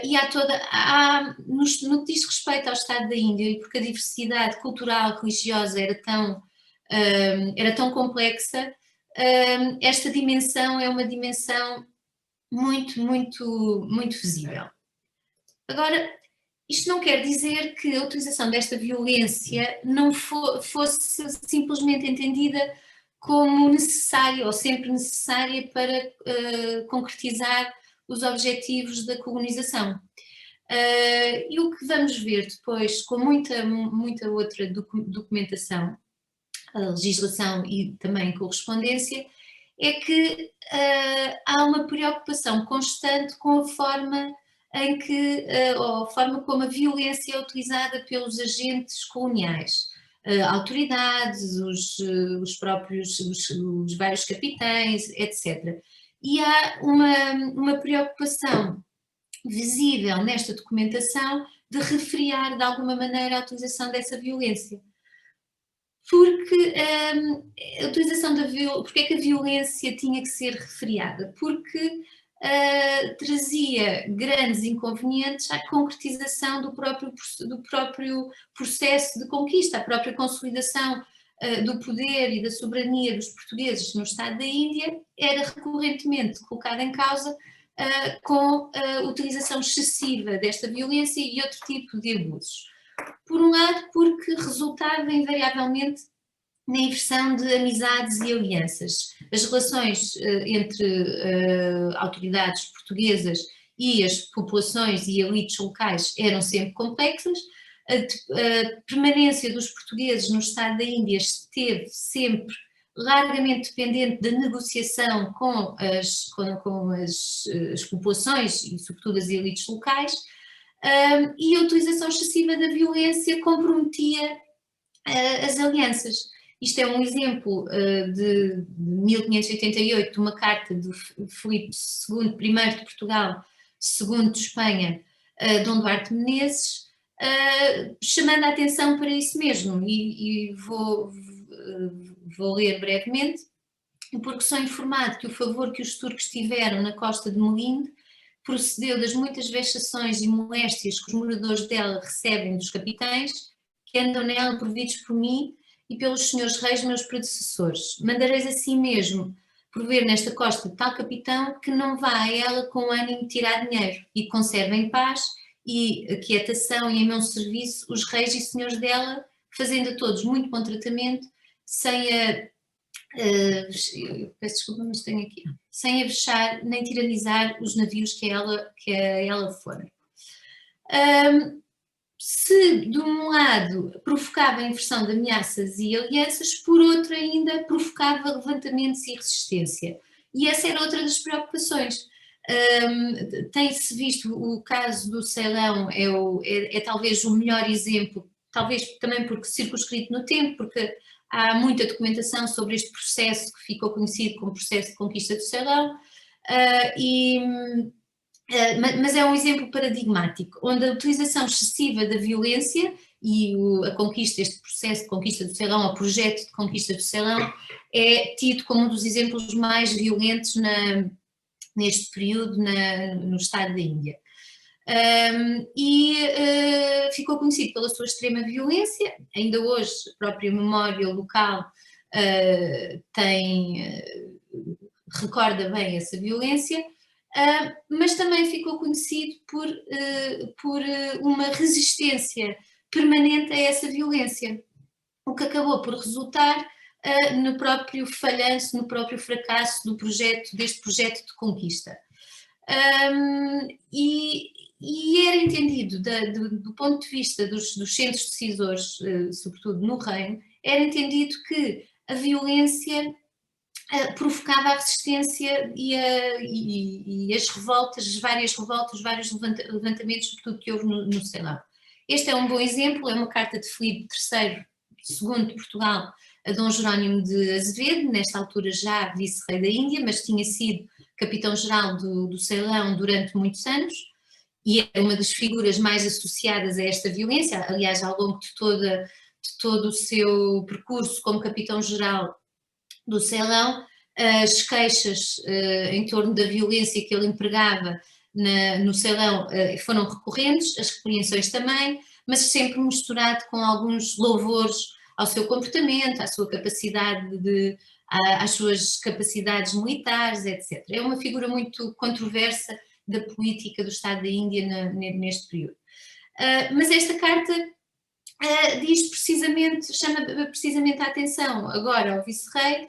E no que diz respeito ao Estado da Índia, e porque a diversidade cultural, religiosa era tão complexa, esta dimensão é uma dimensão muito, muito, muito visível. Agora, isto não quer dizer que a utilização desta violência não fosse simplesmente entendida como necessária ou sempre necessária para concretizar os objetivos da colonização. E o que vamos ver depois, com muita outra documentação, a legislação e também correspondência, é que há uma preocupação constante com a forma em que, ou a forma como a violência é utilizada pelos agentes coloniais, autoridades, os próprios, os vários capitães, etc. E há uma preocupação visível nesta documentação de refriar de alguma maneira a utilização dessa violência. Porque a utilização porque é que a violência tinha que ser refriada? Porque trazia grandes inconvenientes à concretização do próprio processo de conquista, a própria consolidação do poder e da soberania dos portugueses no Estado da Índia era recorrentemente colocada em causa com a utilização excessiva desta violência e outro tipo de abusos. Por um lado, porque resultava invariavelmente na inversão de amizades e alianças. As relações entre autoridades portuguesas e as populações e elites locais eram sempre complexas. A permanência dos portugueses no Estado da Índia esteve sempre largamente dependente da negociação com as populações e sobretudo as elites locais, e a utilização excessiva da violência comprometia as alianças. Isto é um exemplo de 1588, de uma carta de Filipe II, primeiro de Portugal, segundo de Espanha, Dom Duarte Menezes, chamando a atenção para isso mesmo, e vou ler brevemente, porque sou informado que o favor que os turcos tiveram na costa de Melinde procedeu das muitas vexações e moléstias que os moradores dela recebem dos capitães, que andam nela providos por mim e pelos senhores reis meus predecessores. Mandareis assim mesmo prover nesta costa tal capitão que não vá a ela com ânimo de tirar dinheiro e conserve em paz e quietação e em meu serviço os reis e senhores dela, fazendo a todos muito bom tratamento, sem a peço desculpa, mas tenho aqui, sem a vexar nem tiranizar os navios que a ela forem. Se de um lado provocava a inversão de ameaças e alianças, por outro ainda provocava levantamentos e resistência. E essa era outra das preocupações. Tem-se visto o caso do Ceilão, é talvez o melhor exemplo, talvez também porque circunscrito no tempo, porque há muita documentação sobre este processo que ficou conhecido como processo de conquista do Ceilão, mas é um exemplo paradigmático, onde a utilização excessiva da violência e a conquista, este processo de conquista do Ceilão, o projeto de conquista do Ceilão, é tido como um dos exemplos mais violentos neste período no estado da Índia. Ficou conhecido pela sua extrema violência. Ainda hoje a própria memória local recorda bem essa violência, mas também ficou conhecido por uma resistência permanente a essa violência, o que acabou por resultar no próprio falhanço, no próprio fracasso deste projeto de conquista. E era entendido, do ponto de vista dos centros decisores, sobretudo no reino, era entendido que a violência provocava a resistência e as revoltas, vários levantamentos, sobretudo que houve no Ceilão. Este é um bom exemplo, é uma carta de Filipe III, segundo de Portugal, a Dom Jerónimo de Azevedo, nesta altura já vice-rei da Índia, mas tinha sido capitão-geral do Ceilão durante muitos anos, e é uma das figuras mais associadas a esta violência. Aliás, ao longo de todo o seu percurso como capitão-geral do Ceilão, as queixas em torno da violência que ele empregava no Ceilão foram recorrentes, as repreensões também, mas sempre misturado com alguns louvores ao seu comportamento, à sua capacidade às suas capacidades militares, etc. É uma figura muito controversa da política do Estado da Índia neste período. Mas esta carta chama precisamente a atenção agora ao vice-rei,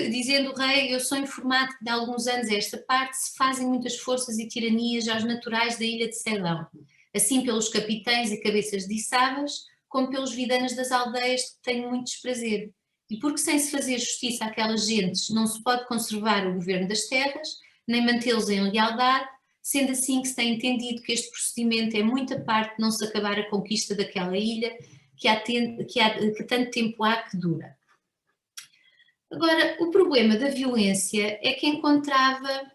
dizendo o rei: eu sou informado que de alguns anos a esta parte se fazem muitas forças e tiranias aos naturais da ilha de Ceilão, assim pelos capitães e cabeças de içavas, como pelos vidanos das aldeias de que tenho muito desprazer. E porque sem se fazer justiça àquelas gentes não se pode conservar o governo das terras, nem mantê-los em lealdade, sendo assim que se tem entendido que este procedimento é muito a parte de não se acabar a conquista daquela ilha que tanto tempo há que dura. Agora, o problema da violência é que encontrava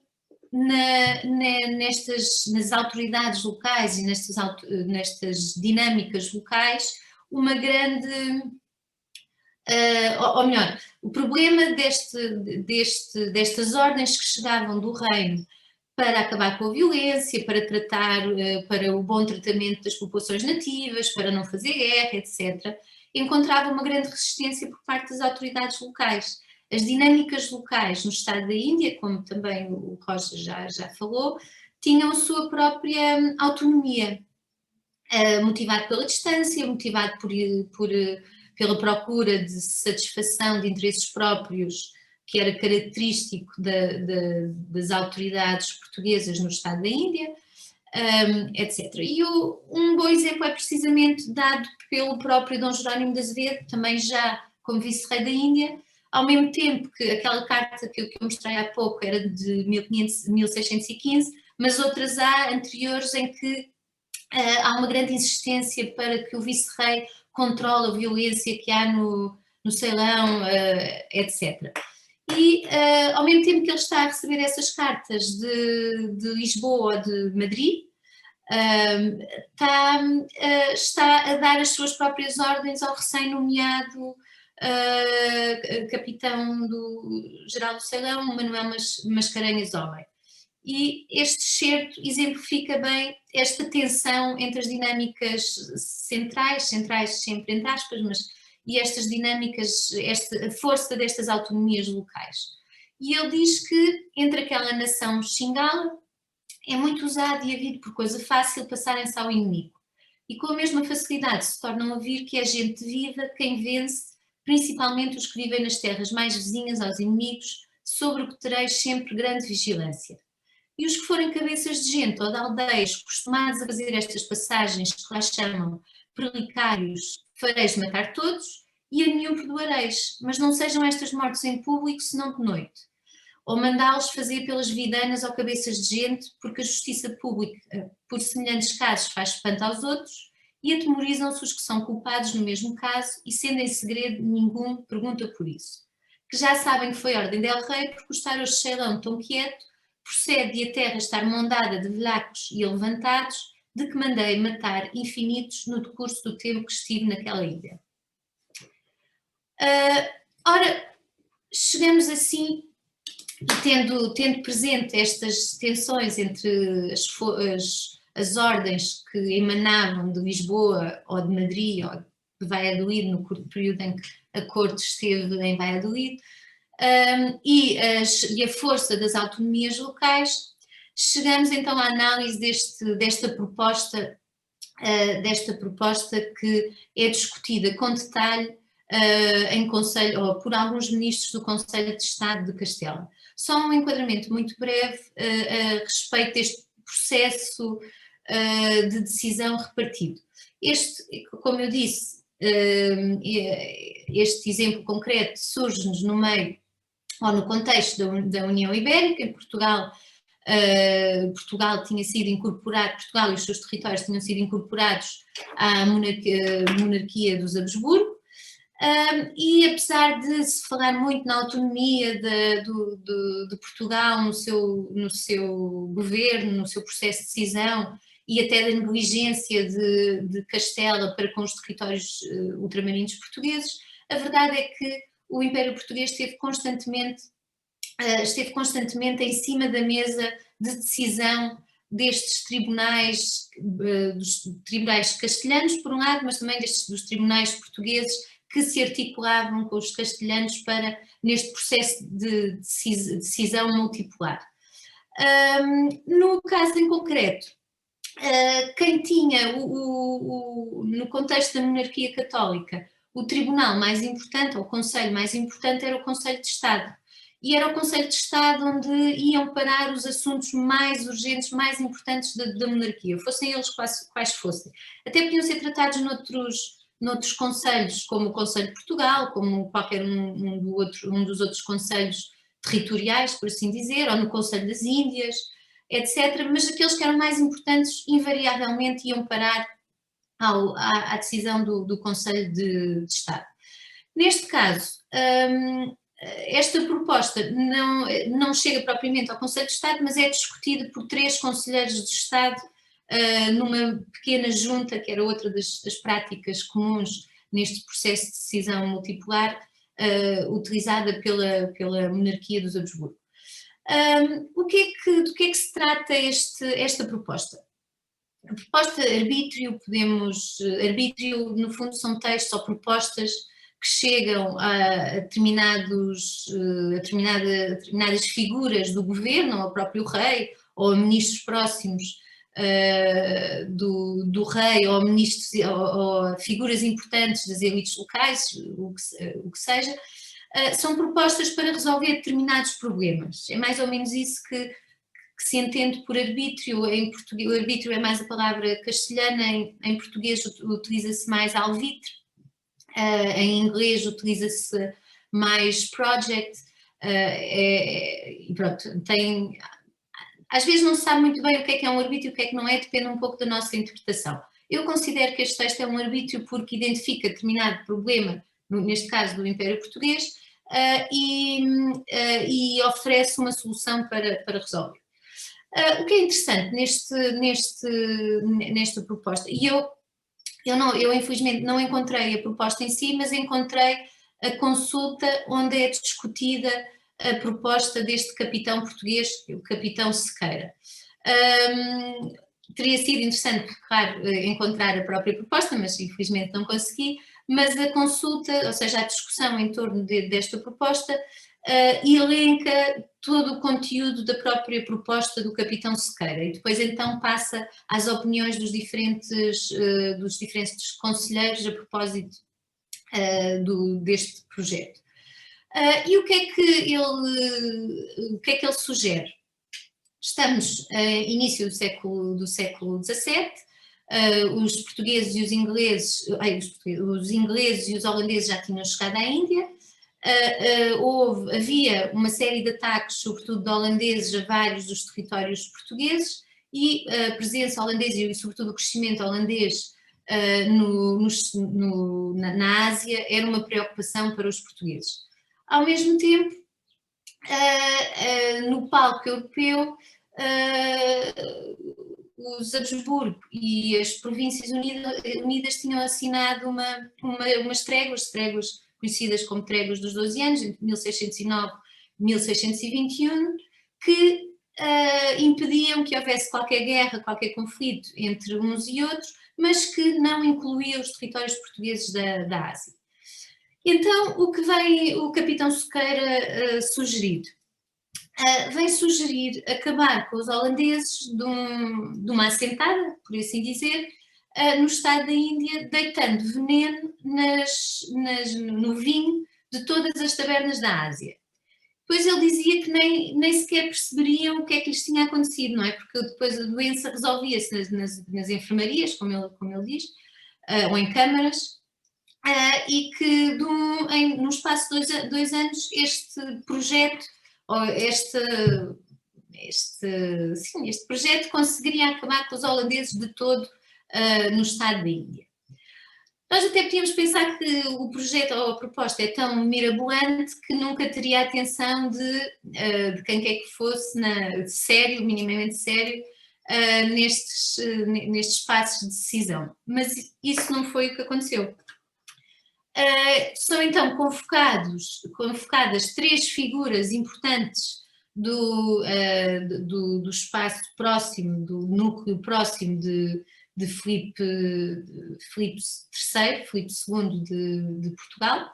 nas autoridades locais e nestas dinâmicas locais uma grande... ou melhor, o problema destas ordens que chegavam do reino para acabar com a violência, para o bom tratamento das populações nativas, para não fazer guerra, etc., encontrava uma grande resistência por parte das autoridades locais. As dinâmicas locais no estado da Índia, como também o Roger já falou, tinham a sua própria autonomia, motivado pela distância, motivado pela procura de satisfação de interesses próprios, que era característico das autoridades portuguesas no estado da Índia, etc. E um bom exemplo é precisamente dado pelo próprio Dom Jerónimo de Azevedo, também já como vice-rei da Índia, ao mesmo tempo que aquela carta que eu mostrei há pouco era de 1615, mas outras há anteriores em que há uma grande insistência para que o vice-rei controle a violência que há no Ceilão, etc. E ao mesmo tempo que ele está a receber essas cartas de Lisboa ou de Madrid, está a dar as suas próprias ordens ao recém-nomeado capitão geral do Ceilão, Manuel Mascarenhas Homem. E este excerto exemplifica bem esta tensão entre as dinâmicas centrais sempre entre aspas, e estas dinâmicas, a força destas autonomias locais. E ele diz que entre aquela nação xingala é muito usado e havido por coisa fácil passarem-se ao inimigo. E com a mesma facilidade se tornam a vir que é gente viva quem vence, principalmente os que vivem nas terras mais vizinhas aos inimigos, sobre o que tereis sempre grande vigilância. E os que forem cabeças de gente ou de aldeias costumados a fazer estas passagens que lá chamam prelicários, fareis matar todos e a nenhum perdoareis, mas não sejam estas mortes em público senão de noite, ou mandá-los fazer pelas vidanas ou cabeças de gente, porque a justiça pública por semelhantes casos faz espanto aos outros e atemorizam-se os que são culpados no mesmo caso e sendo em segredo nenhum pergunta por isso, que já sabem que foi ordem del rei por custar hoje Ceilão tão quieto, procede e a terra estar mondada de velhacos e levantados, de que mandei matar infinitos no decurso do tempo que estive naquela ilha. Ora, chegamos assim e tendo presente estas tensões entre as ordens que emanavam de Lisboa ou de Madrid ou de Valladolid, no curto período em que a corte esteve em Valladolid, e a força das autonomias locais, chegamos então à análise desta proposta que é discutida com detalhe em conselho, ou por alguns ministros do Conselho de Estado de Castela. Só um enquadramento muito breve a respeito deste processo de decisão repartido. Como eu disse, este exemplo concreto surge-nos no meio, ou no contexto da União Ibérica. Em Portugal, Portugal tinha sido incorporado, Portugal e os seus territórios tinham sido incorporados à monarquia dos Habsburgo, e apesar de se falar muito na autonomia de Portugal no seu governo, no seu processo de decisão, e até da negligência de Castela para com os territórios ultramarinos portugueses, a verdade é que o Império Português esteve constantemente em cima da mesa de decisão destes tribunais, dos tribunais castelhanos por um lado, mas também dos tribunais portugueses, que se articulavam com os castelhanos neste processo de decisão multipolar. No caso em concreto, quem tinha, no contexto da monarquia católica, o tribunal mais importante, ou o conselho mais importante, era o Conselho de Estado. E era o Conselho de Estado onde iam parar os assuntos mais urgentes, mais importantes da monarquia, fossem eles quais fossem. Até podiam ser tratados noutros conselhos, como o Conselho de Portugal, como qualquer um dos outros conselhos territoriais, por assim dizer, ou no Conselho das Índias, etc. Mas aqueles que eram mais importantes, invariavelmente, iam parar à decisão do Conselho de Estado. Neste caso, esta proposta não chega propriamente ao Conselho de Estado, mas é discutida por 3 conselheiros de Estado numa pequena junta, que era outra das práticas comuns neste processo de decisão multipolar, utilizada pela monarquia dos Habsburgo. Do que é que se trata esta proposta? A proposta arbítrio, no fundo são textos ou propostas que chegam a determinadas figuras do governo, ou ao próprio rei, ou a ministros próximos do rei, ou ministros, ou a figuras importantes das elites locais, o que seja. São propostas para resolver determinados problemas. É mais ou menos isso que se entende por arbítrio. Em português, o arbítrio é mais a palavra castelhana, em português utiliza-se mais alvitre, em inglês utiliza-se mais project, e pronto, às vezes não se sabe muito bem o que é um arbítrio e o que não é, depende um pouco da nossa interpretação. Eu considero que este texto é um arbítrio porque identifica determinado problema, neste caso do Império Português, e oferece uma solução para resolver. O que é interessante nesta proposta, e eu infelizmente não encontrei a proposta em si, mas encontrei a consulta onde é discutida a proposta deste capitão português, o capitão Sequeira. Teria sido interessante, claro, encontrar a própria proposta, mas infelizmente não consegui, mas a consulta, ou seja, a discussão em torno desta proposta, elenca todo o conteúdo da própria proposta do capitão Sequeira e depois então passa às opiniões dos diferentes conselheiros a propósito deste projeto. E o que é que ele sugere? Estamos início do século XVII, os portugueses e os ingleses e os holandeses já tinham chegado à Índia. Havia uma série de ataques, sobretudo de holandeses, a vários dos territórios portugueses, e a presença holandesa e sobretudo o crescimento holandês na Ásia era uma preocupação para os portugueses. Ao mesmo tempo, no palco europeu, os Habsburgo e as Províncias Unidas tinham assinado umas tréguas conhecidas como tréguas dos 12 anos, entre 1609 1621, que impediam que houvesse qualquer guerra, qualquer conflito entre uns e outros, mas que não incluía os territórios portugueses da Ásia. Então, o que vem o capitão Soqueira sugerir? Vem sugerir acabar com os holandeses de uma assentada, por assim dizer, no estado da Índia, deitando veneno no vinho de todas as tabernas da Ásia. Depois ele dizia que nem sequer perceberiam o que é que lhes tinha acontecido, não é? Porque depois a doença resolvia-se nas enfermarias, como ele diz, ou em câmaras, e que num espaço de 2 anos este projeto, ou este projeto conseguiria acabar com os holandeses de todo no estado da Índia. Nós até podíamos pensar que o projeto ou a proposta é tão mirabolante que nunca teria a atenção de quem quer que fosse, sério, minimamente sério, nestes espaços de decisão. Mas isso não foi o que aconteceu. São então convocadas 3 figuras importantes do espaço próximo, do núcleo próximo de Filipe III, Filipe II de Portugal.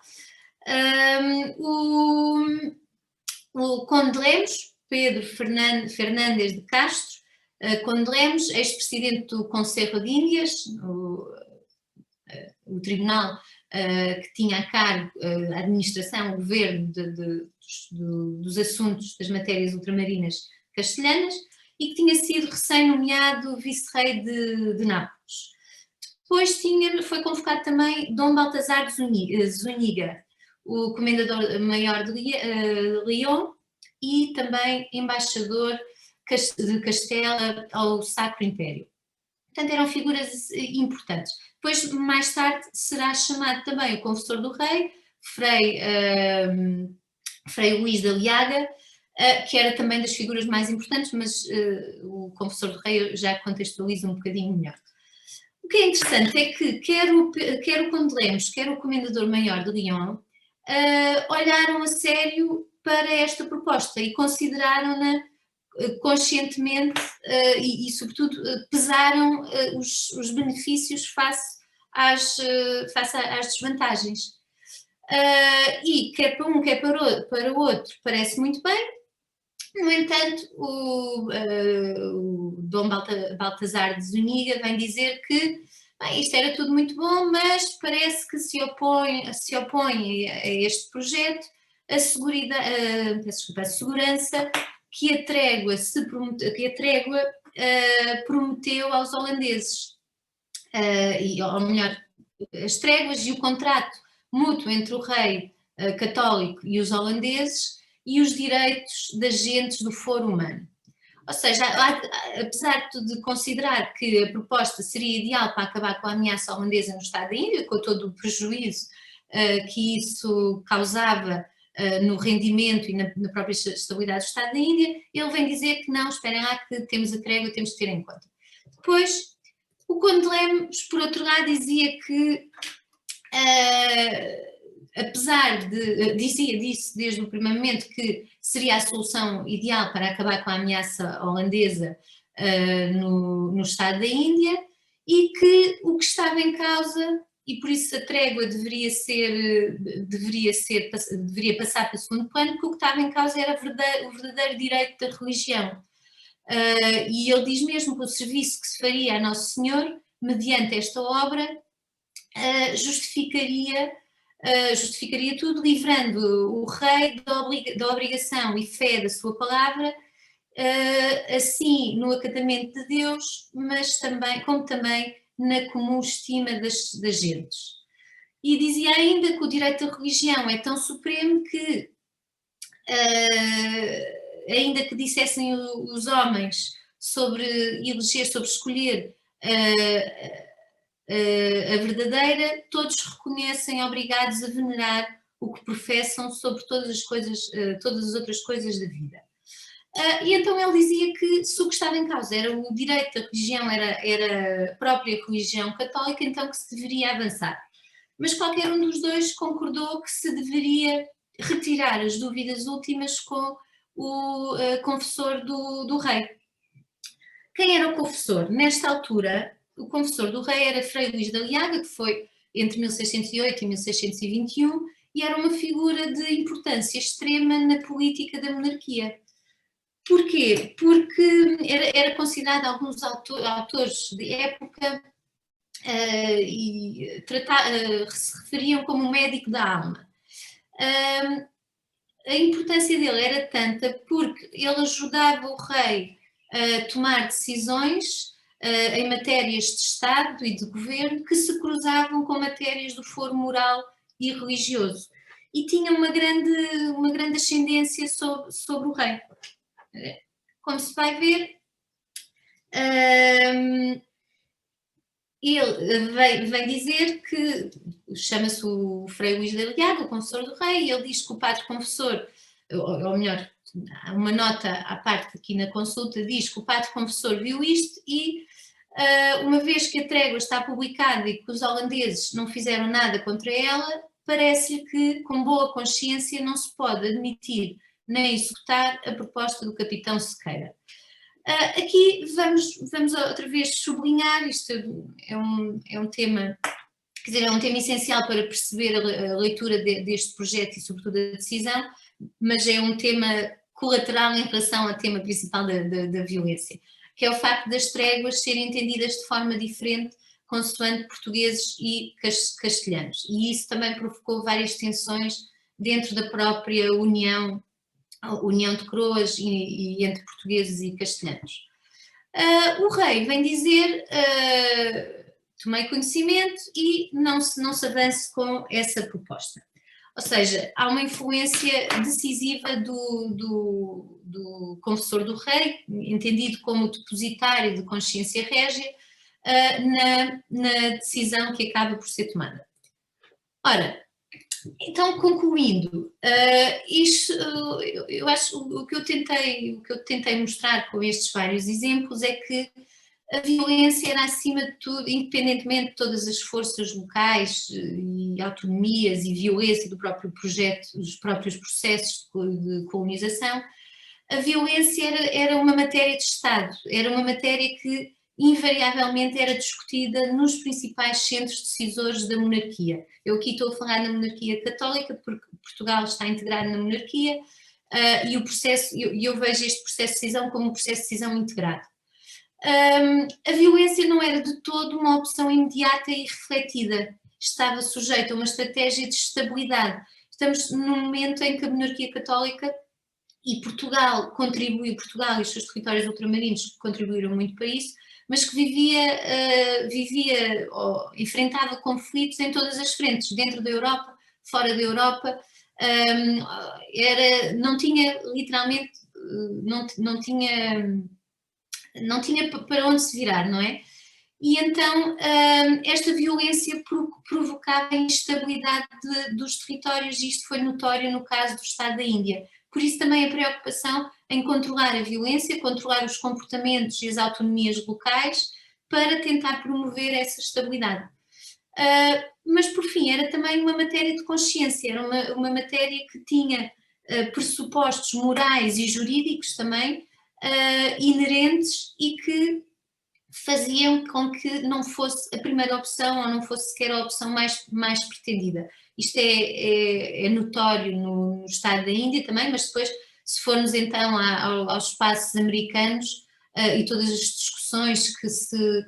O Conde de Lemos, Pedro Fernandes de Castro, Conde de Lemos, ex-presidente do Conselho de Índias, o tribunal que tinha a cargo a administração, o governo dos assuntos das matérias ultramarinas castelhanas, e que tinha sido recém-nomeado vice-rei de Nápoles. Depois foi convocado também Dom Baltazar de Zúñiga, o comendador-maior de Lyon e também embaixador de Castela ao Sacro Império. Portanto, eram figuras importantes. Depois, mais tarde, será chamado também o confessor do rei, Frei Luís da Liaga, que era também das figuras mais importantes, mas o confessor do rei já contextualiza um bocadinho melhor. O que é interessante é que quer o Conde de Lemos, quer o Comendador-Maior de Lyon, olharam a sério para esta proposta e consideraram-na conscientemente e sobretudo, pesaram os benefícios face às desvantagens. E quer para um, quer para o outro, parece muito bem. No entanto, o Dom Baltazar de Zúñiga vem dizer que isto era tudo muito bom, mas parece que se opõe a este projeto a segurança que a trégua prometeu aos holandeses. Ou melhor, as tréguas e o contrato mútuo entre o rei católico e os holandeses e os direitos das gentes do foro humano. Ou seja, apesar de considerar que a proposta seria ideal para acabar com a ameaça holandesa no Estado da Índia, com todo o prejuízo que isso causava no rendimento e na própria estabilidade do Estado da Índia, ele vem dizer que não, esperem lá que temos a trégua, temos de ter em conta. Depois, o Conde de Lemos, por outro lado, dizia que disse desde o primeiro momento que seria a solução ideal para acabar com a ameaça holandesa no Estado da Índia e que o que estava em causa, e por isso a trégua deveria passar para o segundo plano, porque o que estava em causa era o verdadeiro direito da religião. E ele diz mesmo que o serviço que se faria a Nosso Senhor, mediante esta obra, justificaria tudo, livrando o rei da obrigação e fé da sua palavra, assim no acatamento de Deus, mas como também na comum estima das gentes. E dizia ainda que o direito da religião é tão supremo que, ainda que dissessem os homens sobre escolher a verdadeira, todos reconhecem obrigados a venerar o que professam sobre todas as outras coisas da vida. E então ele dizia que se o que estava em causa era o direito da religião, era a própria religião católica, então que se deveria avançar. Mas qualquer um dos dois concordou que se deveria retirar as dúvidas últimas com o confessor do rei. Quem era o confessor? Nesta altura, o confessor do rei era Frei Luís de Aliaga, que foi entre 1608 e 1621, e era uma figura de importância extrema na política da monarquia. Porquê? Porque era considerado alguns autores de época se referiam como médico da alma. A importância dele era tanta porque ele ajudava o rei a tomar decisões em matérias de Estado e de governo que se cruzavam com matérias do foro moral e religioso. E tinha uma grande ascendência sobre o rei. Como se vai ver, ele vem dizer que, chama-se o Frei Luís de Aliaga, o confessor do rei, e ele diz que o padre confessor, ou melhor, uma nota à parte aqui na consulta, diz que o padre confessor viu isto e, uma vez que a trégua está publicada e que os holandeses não fizeram nada contra ela, parece-lhe que, com boa consciência, não se pode admitir nem executar a proposta do capitão Sequeira. Aqui vamos outra vez sublinhar, isto é um tema, quer dizer, é um tema essencial para perceber a leitura deste projeto e sobretudo a decisão, mas é um tema colateral em relação ao tema principal da violência, que é o facto das tréguas serem entendidas de forma diferente consoante portugueses e castelhanos, e isso também provocou várias tensões dentro da própria União de Coroas e entre portugueses e castelhanos. O rei vem dizer, tomei conhecimento e não se avance com essa proposta. Ou seja, há uma influência decisiva do confessor do rei, entendido como depositário de consciência régia, na decisão que acaba por ser tomada. Ora, então, concluindo, eu acho o que eu tentei mostrar com estes vários exemplos é que a violência era, acima de tudo, independentemente de todas as forças locais e autonomias e violência do próprio projeto, dos próprios processos de colonização, a violência era uma matéria de Estado, era uma matéria que invariavelmente era discutida nos principais centros decisores da monarquia. Eu aqui estou a falar na monarquia católica, porque Portugal está integrado na monarquia, e o processo, eu vejo este processo de decisão como um processo de decisão integrado. A violência não era de todo uma opção imediata e refletida, estava sujeita a uma estratégia de estabilidade. Estamos num momento em que a monarquia católica e Portugal e os seus territórios ultramarinos contribuíram muito para isso, mas que enfrentava conflitos em todas as frentes, dentro da Europa, fora da Europa, não tinha literalmente, não tinha para onde se virar, não é? E então esta violência provocava a instabilidade dos territórios, e isto foi notório no caso do Estado da Índia. Por isso também a preocupação em controlar a violência, controlar os comportamentos e as autonomias locais para tentar promover essa estabilidade. Mas por fim era também uma matéria de consciência, era uma matéria que tinha pressupostos morais e jurídicos também inerentes e que faziam com que não fosse a primeira opção ou não fosse sequer a opção mais pretendida. Isto é notório no Estado da Índia também, mas depois, se formos então aos espaços americanos e todas as discussões que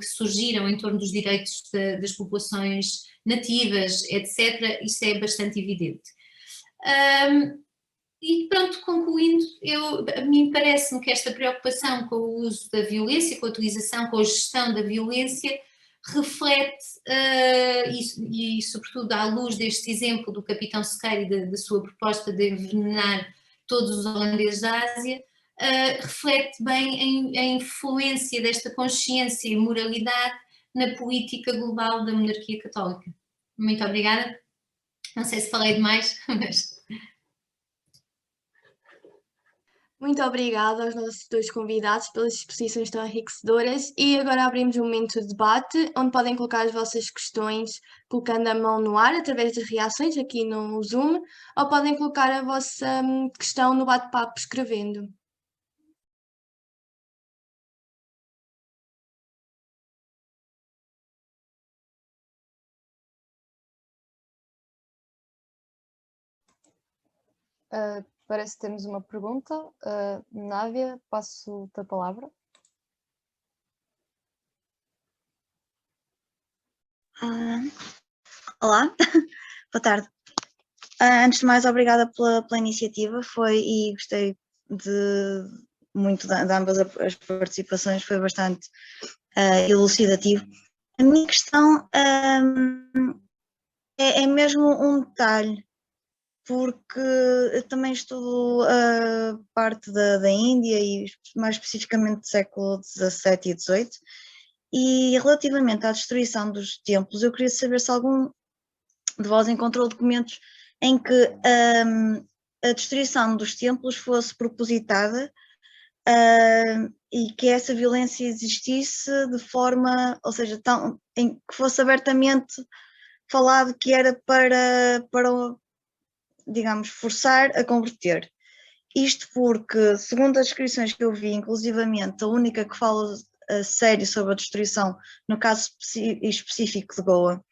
surgiram em torno dos direitos das populações nativas, etc., isso é bastante evidente. E pronto, concluindo, a mim parece-me que esta preocupação com o uso da violência, com a utilização, com a gestão da violência, reflete, e sobretudo à luz deste exemplo do capitão Sequeira e da sua proposta de envenenar todos os holandeses da Ásia, reflete bem a influência desta consciência e moralidade na política global da monarquia católica. Muito obrigada. Não sei se falei demais, mas... Muito obrigada aos nossos dois convidados pelas exposições tão enriquecedoras e agora abrimos um momento de debate onde podem colocar as vossas questões colocando a mão no ar através das reações aqui no Zoom ou podem colocar a vossa questão no bate-papo escrevendo. Parece que temos uma pergunta. Návia, passo-te a palavra. Olá, boa tarde. Antes de mais, obrigada pela iniciativa, e gostei muito de ambas as participações, foi bastante elucidativo. A minha questão é mesmo um detalhe, porque eu também estudo a parte da Índia e mais especificamente do século XVII e XVIII, e relativamente à destruição dos templos, eu queria saber se algum de vós encontrou documentos em que a destruição dos templos fosse propositada e que essa violência existisse de forma, ou seja, que fosse abertamente falado que era para digamos, forçar a converter. Isto porque, segundo as descrições que eu vi, inclusivamente a única que fala a sério sobre a destruição, no caso específico de Goa,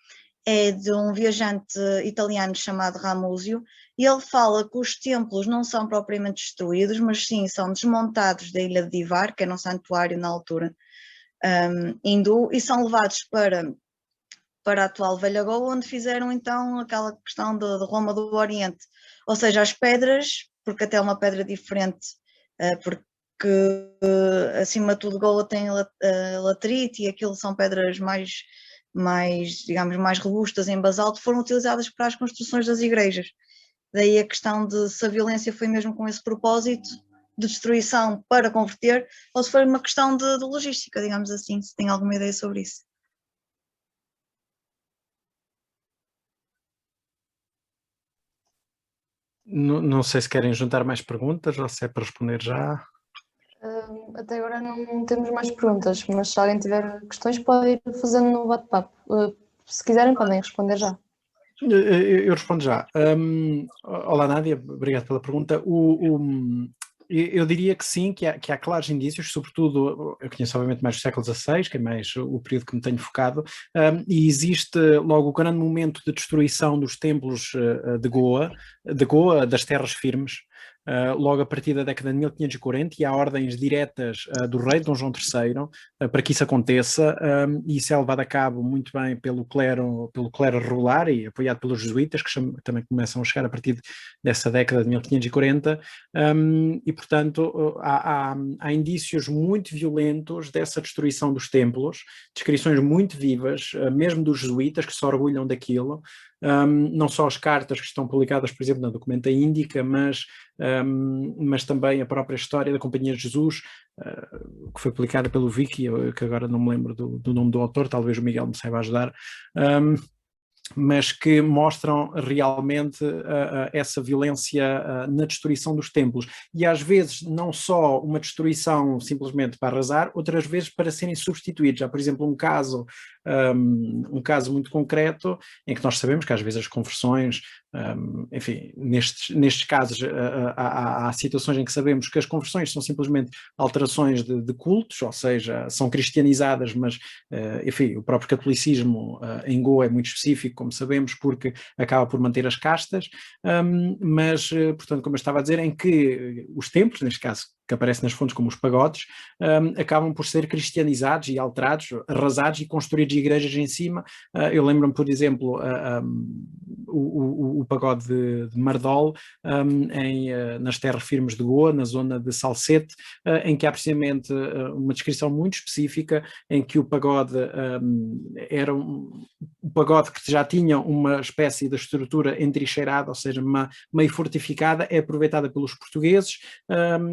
é de um viajante italiano chamado Ramuzio, e ele fala que os templos não são propriamente destruídos, mas sim são desmontados da ilha de Divar, que era um santuário na altura hindu, e são levados para a atual Velha Goa, onde fizeram então aquela questão de Roma do Oriente, ou seja, as pedras, porque até é uma pedra diferente, porque acima de tudo Goa tem laterite e aquilo são pedras digamos, mais robustas em basalto, foram utilizadas para as construções das igrejas. Daí a questão de se a violência foi mesmo com esse propósito de destruição para converter, ou se foi uma questão de logística, digamos assim, se tem alguma ideia sobre isso. Não sei se querem juntar mais perguntas ou se é para responder já. Até agora não temos mais perguntas, mas se alguém tiver questões pode ir fazendo no bate-papo. Se quiserem podem responder já. Eu respondo já. Olá Nádia, obrigado pela pergunta. Eu diria que sim, que há claros indícios, sobretudo, eu conheço obviamente mais do século XVI, que é mais o período que me tenho focado, e existe logo o grande momento de destruição dos templos de Goa, das terras firmes, logo a partir da década de 1540, e há ordens diretas do rei Dom João III para que isso aconteça, e isso é levado a cabo muito bem pelo clero regular e apoiado pelos jesuítas, que também começam a chegar a partir dessa década de 1540, e portanto há indícios muito violentos dessa destruição dos templos, descrições muito vivas, mesmo dos jesuítas, que se orgulham daquilo. Não só as cartas que estão publicadas, por exemplo, na Documenta Índica, mas também a própria história da Companhia de Jesus, que foi publicada pelo Vicky, que agora não me lembro do nome do autor, talvez o Miguel me saiba ajudar, mas que mostram realmente essa violência na destruição dos templos, e às vezes não só uma destruição simplesmente para arrasar, outras vezes para serem substituídos. Há, por exemplo, um caso muito concreto, em que nós sabemos que às vezes as conversões, enfim, nestes casos há situações em que sabemos que as conversões são simplesmente alterações de cultos, ou seja, são cristianizadas, mas enfim, o próprio catolicismo em Goa é muito específico, como sabemos, porque acaba por manter as castas, mas, portanto, como eu estava a dizer, em que os templos, neste caso, que aparece nas fontes como os pagodes, acabam por ser cristianizados e alterados, arrasados e construídos igrejas em cima. Eu lembro-me, por exemplo, o pagode de Mardol, nas terras firmes de Goa, na zona de Salsete, em que há precisamente uma descrição muito específica, em que o pagode era um pagode que já tinha uma espécie de estrutura entrincheirada, ou seja, meio fortificada, é aproveitada pelos portugueses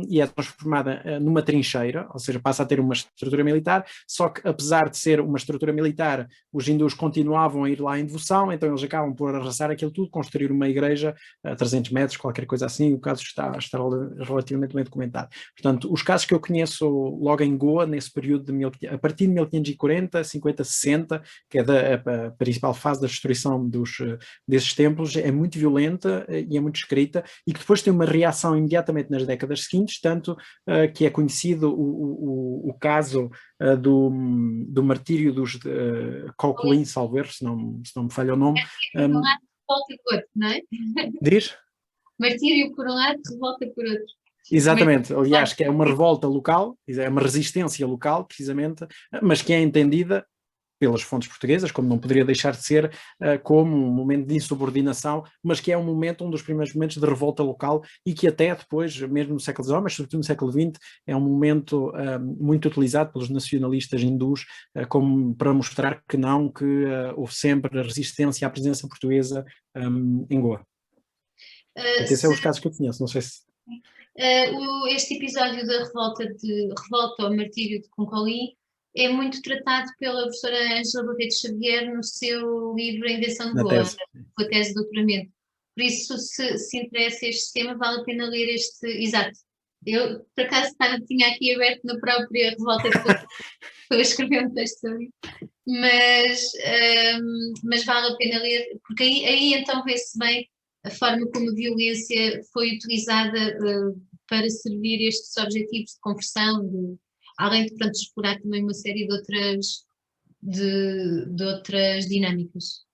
e é transformada transformada numa trincheira, ou seja, passa a ter uma estrutura militar, só que apesar de ser uma estrutura militar, os hindus continuavam a ir lá em devoção, então eles acabam por arrasar aquilo tudo, construir uma igreja a 300 metros, qualquer coisa assim, o caso está relativamente bem documentado. Portanto, os casos que eu conheço logo em Goa, nesse período, a partir de 1540, 50, 60, que é a principal fase da destruição desses templos, é muito violenta e é muito escrita, e que depois tem uma reação imediatamente nas décadas seguintes, tanto que é conhecido o caso do martírio dos Colquhoun, salvo erro, se não me falha o nome. Revolta por outro, não é? Diz? Martírio por um lado, revolta por outro. Exatamente, aliás, que é uma revolta local, é uma resistência local, precisamente, mas que é entendida pelas fontes portuguesas, como não poderia deixar de ser, como um momento de insubordinação, mas que é um dos primeiros momentos de revolta local e que até depois, mesmo no século XIX, mas sobretudo no século XX, é um momento muito utilizado pelos nacionalistas hindus como para mostrar que houve sempre a resistência à presença portuguesa em Goa. Esses são os casos que eu conheço, não sei se... Este episódio da revolta ao martírio de Concolhi é muito tratado pela professora Ângela Barreto Xavier no seu livro A Invenção de Goa, com a tese de doutoramento. Por isso, se interessa este tema, vale a pena ler este. Exato. Eu, por acaso, tinha aqui aberto na própria revolta de Concolhi, estou a escrever um texto sobre isso, mas vale a pena ler, porque aí então vê-se bem a forma como a violência foi utilizada para servir estes objetivos de conversão, além de, pronto, explorar também uma série de outras dinâmicas.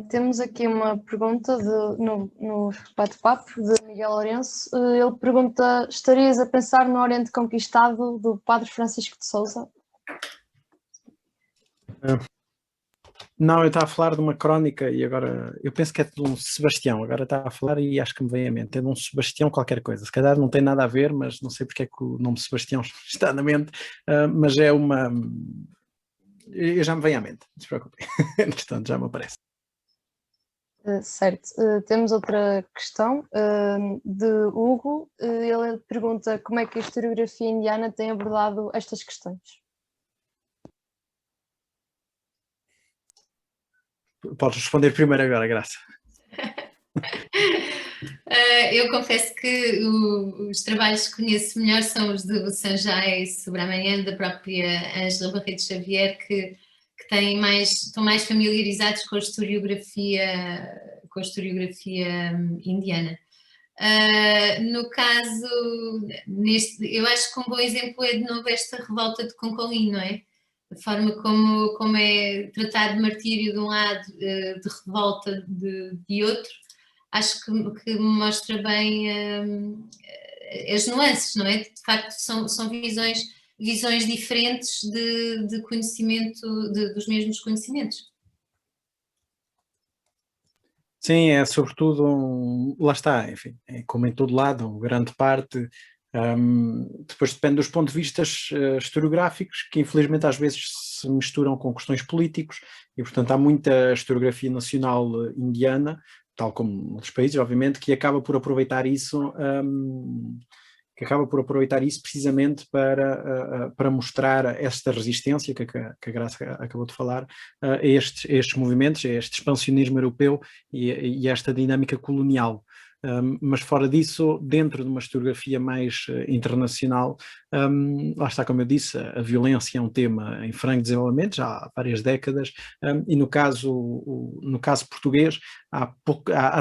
Temos aqui uma pergunta no bate-papo de Miguel Lourenço. Ele pergunta: estarias a pensar no Oriente Conquistado do Padre Francisco de Sousa? Não, eu estava a falar de uma crónica e agora, eu penso que é de um Sebastião, agora está a falar e acho que me vem à mente, é de um Sebastião qualquer coisa, se calhar não tem nada a ver, mas não sei porque é que o nome Sebastião está na mente, mas é uma... Eu já me vem à mente, não se preocupem, entretanto já me aparece. Certo, temos outra questão de Hugo. Ele pergunta como é que a historiografia indiana tem abordado estas questões. Podes responder primeiro agora, Graça. Eu confesso que os trabalhos que conheço melhor são os do Sanjay Subramanian, da própria Ângela Barreto Xavier, que estão mais familiarizados com a historiografia indiana. No caso, eu acho que um bom exemplo é de novo esta revolta de Concolhi, não é? A forma como é tratado de martírio de um lado, de revolta de outro, acho que mostra bem as nuances, não é? De facto, são visões diferentes de conhecimento, dos mesmos conhecimentos. Sim, é sobretudo lá está, enfim, é como em todo lado, grande parte, depois depende dos pontos de vista historiográficos, que infelizmente às vezes se misturam com questões políticos, e portanto há muita historiografia nacional indiana, tal como em outros países, obviamente, que acaba por aproveitar isso precisamente para mostrar esta resistência que a Graça acabou de falar, a estes movimentos, a este expansionismo europeu e esta dinâmica colonial. Mas fora disso, dentro de uma historiografia mais internacional, lá está, como eu disse, a violência é um tema em franco desenvolvimento já há várias décadas, e no caso português há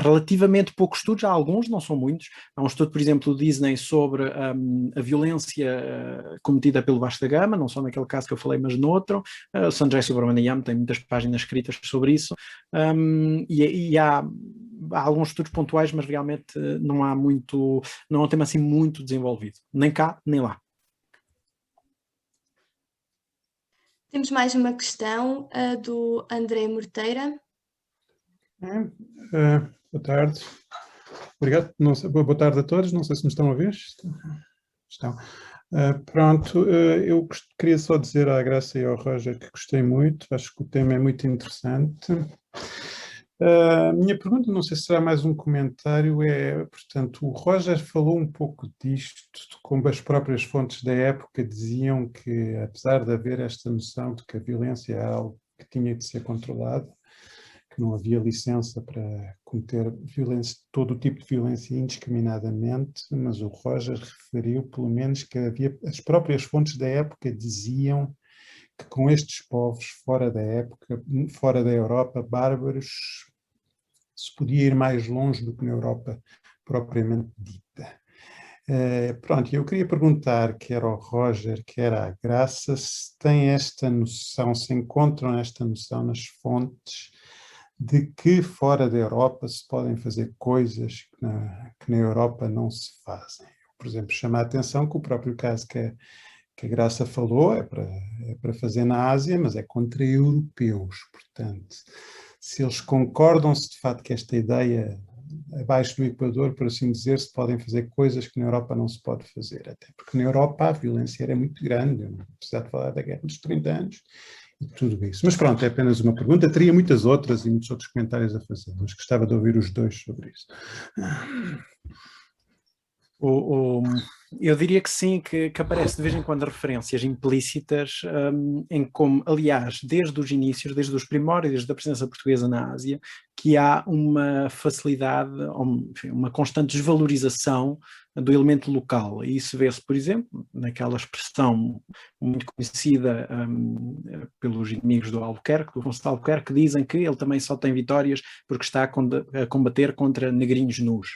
relativamente poucos estudos, há alguns, não são muitos. Há um estudo, por exemplo, do Disney sobre a violência cometida pelo Vasco da Gama, não só naquele caso que eu falei, mas no outro. O Sanjay Subramanian tem muitas páginas escritas sobre isso, e há alguns estudos pontuais, mas realmente não é um tema assim muito desenvolvido, nem cá, nem lá. Temos mais uma questão do André Morteira. Boa tarde. Obrigado. Boa tarde a todos. Não sei se me estão a ouvir. Estão. Pronto, eu queria só dizer à Graça e ao Roger que gostei muito. Acho que o tema é muito interessante. A minha pergunta, não sei se será mais um comentário, portanto, o Roger falou um pouco disto, de como as próprias fontes da época diziam que, apesar de haver esta noção de que a violência é algo que tinha de ser controlado, que não havia licença para cometer violência, todo o tipo de violência indiscriminadamente, mas o Roger referiu, pelo menos, que as próprias fontes da época diziam que com estes povos fora da época, fora da Europa, bárbaros, se podia ir mais longe do que na Europa propriamente dita. Pronto, eu queria perguntar, quer ao Roger, quer à Graça, se têm esta noção, se encontram esta noção nas fontes de que fora da Europa se podem fazer coisas que na Europa não se fazem. Por exemplo, chama a atenção que o próprio caso que a Graça falou é para fazer na Ásia, mas é contra europeus. Portanto, se eles concordam-se de facto que esta ideia, abaixo do Equador, por assim dizer, se podem fazer coisas que na Europa não se pode fazer. Até porque na Europa a violência era muito grande, não precisa de falar da Guerra dos 30 anos e tudo isso. Mas pronto, é apenas uma pergunta. Teria muitas outras e muitos outros comentários a fazer, mas gostava de ouvir os dois sobre isso. Eu diria que sim, que aparece de vez em quando referências implícitas em como, aliás, desde os inícios, desde os primórdios da presença portuguesa na Ásia, que há uma facilidade, enfim, uma constante desvalorização do elemento local. E isso vê-se, por exemplo, naquela expressão muito conhecida pelos inimigos do Albuquerque, do Afonso de Albuquerque, que dizem que ele também só tem vitórias porque está a combater contra negrinhos nus.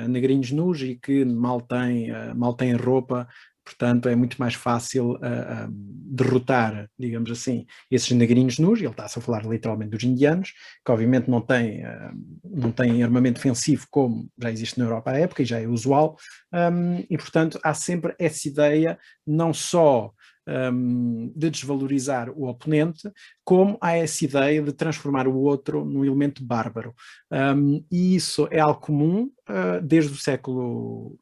Negrinhos nus e que mal têm roupa, portanto é muito mais fácil derrotar, digamos assim, esses negrinhos nus, e ele está-se a falar literalmente dos indianos, que obviamente não têm armamento defensivo como já existe na Europa à época e já é usual, e portanto há sempre essa ideia não só de desvalorizar o oponente, como há essa ideia de transformar o outro num elemento bárbaro. E isso é algo comum desde o século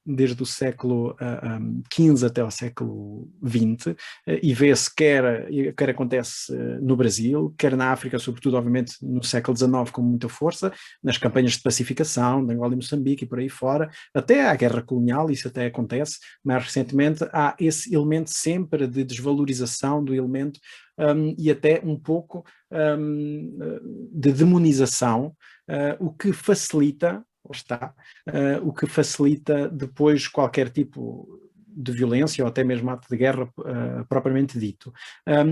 XV até ao século XX, e vê-se quer acontece no Brasil, quer na África, sobretudo, obviamente, no século XIX com muita força, nas campanhas de pacificação, de Angola e Moçambique e por aí fora, até à guerra colonial, isso até acontece. Mais recentemente há esse elemento sempre de desvalorização do elemento e até um pouco de demonização, o que facilita, o que facilita depois qualquer tipo de violência ou até mesmo ato de guerra propriamente dito.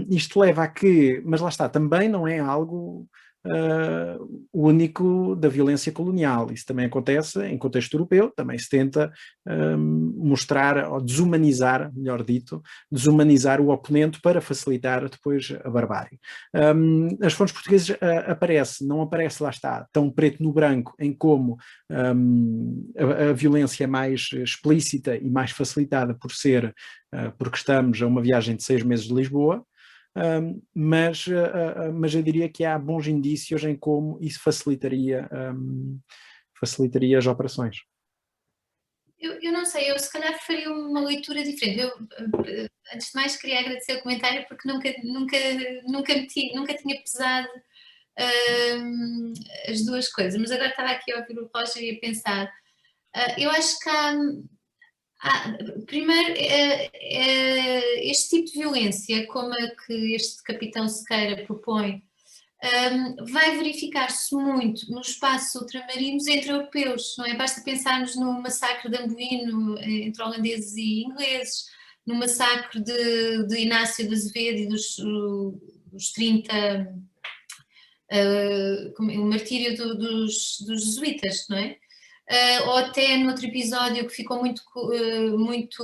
Isto leva a que, mas lá está, também não é algo único da violência colonial. Isso também acontece em contexto europeu, também se tenta mostrar, ou desumanizar, melhor dito, desumanizar o oponente para facilitar depois a barbárie. As fontes portuguesas não aparece, lá está, tão preto no branco em como a violência é mais explícita e mais facilitada porque estamos a uma viagem de 6 meses de Lisboa, mas eu diria que há bons indícios em como isso facilitaria as operações. Eu não sei, eu se calhar faria uma leitura diferente. Eu, antes de mais, queria agradecer o comentário porque nunca tinha pesado as duas coisas, mas agora estava aqui a ouvir o Roger e a pensar. Eu acho que primeiro, este tipo de violência, como a que este capitão Sequeira propõe, vai verificar-se muito no espaço ultramarinos entre europeus, não é? Basta pensarmos no massacre de Amboino entre holandeses e ingleses, no massacre de Inácio de Azevedo e dos 30, o martírio dos jesuítas, não é? Ou até noutro episódio que ficou muito